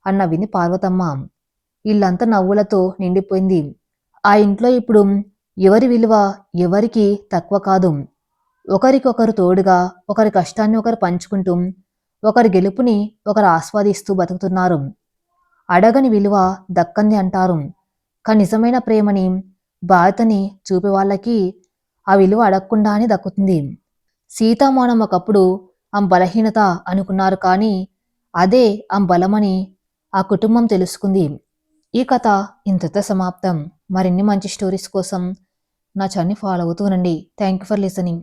అన్న విని పార్వతమ్మ. ఇల్లంతా నవ్వులతో నిండిపోయింది. ఆ ఇంట్లో ఇప్పుడు ఎవరి విలువ ఎవరికి తక్కువ కాదు. ఒకరికొకరు తోడుగా, ఒకరి కష్టాన్ని ఒకరు పంచుకుంటూ, ఒకరి గెలుపుని ఒకరు ఆస్వాదిస్తూ బతుకుతున్నారు. అడగని విలువ దక్కంది అంటారు. కానీ నిజమైన ప్రేమని, బాధ్యతని చూపే వాళ్ళకి ఆ విలువ అడగకుండానే దక్కుతుంది. సీతామౌనం ఒకప్పుడు ఆమె బలహీనత అనుకున్నారు, కానీ అదే ఆమె బలమని ఆ కుటుంబం తెలుసుకుంది. ఈ కథ ఇంతటితో సమాప్తం. మరిన్ని మంచి స్టోరీస్ కోసం నా ఛానల్ని ఫాలో అవుతూ ఉండండి. Thank you for listening.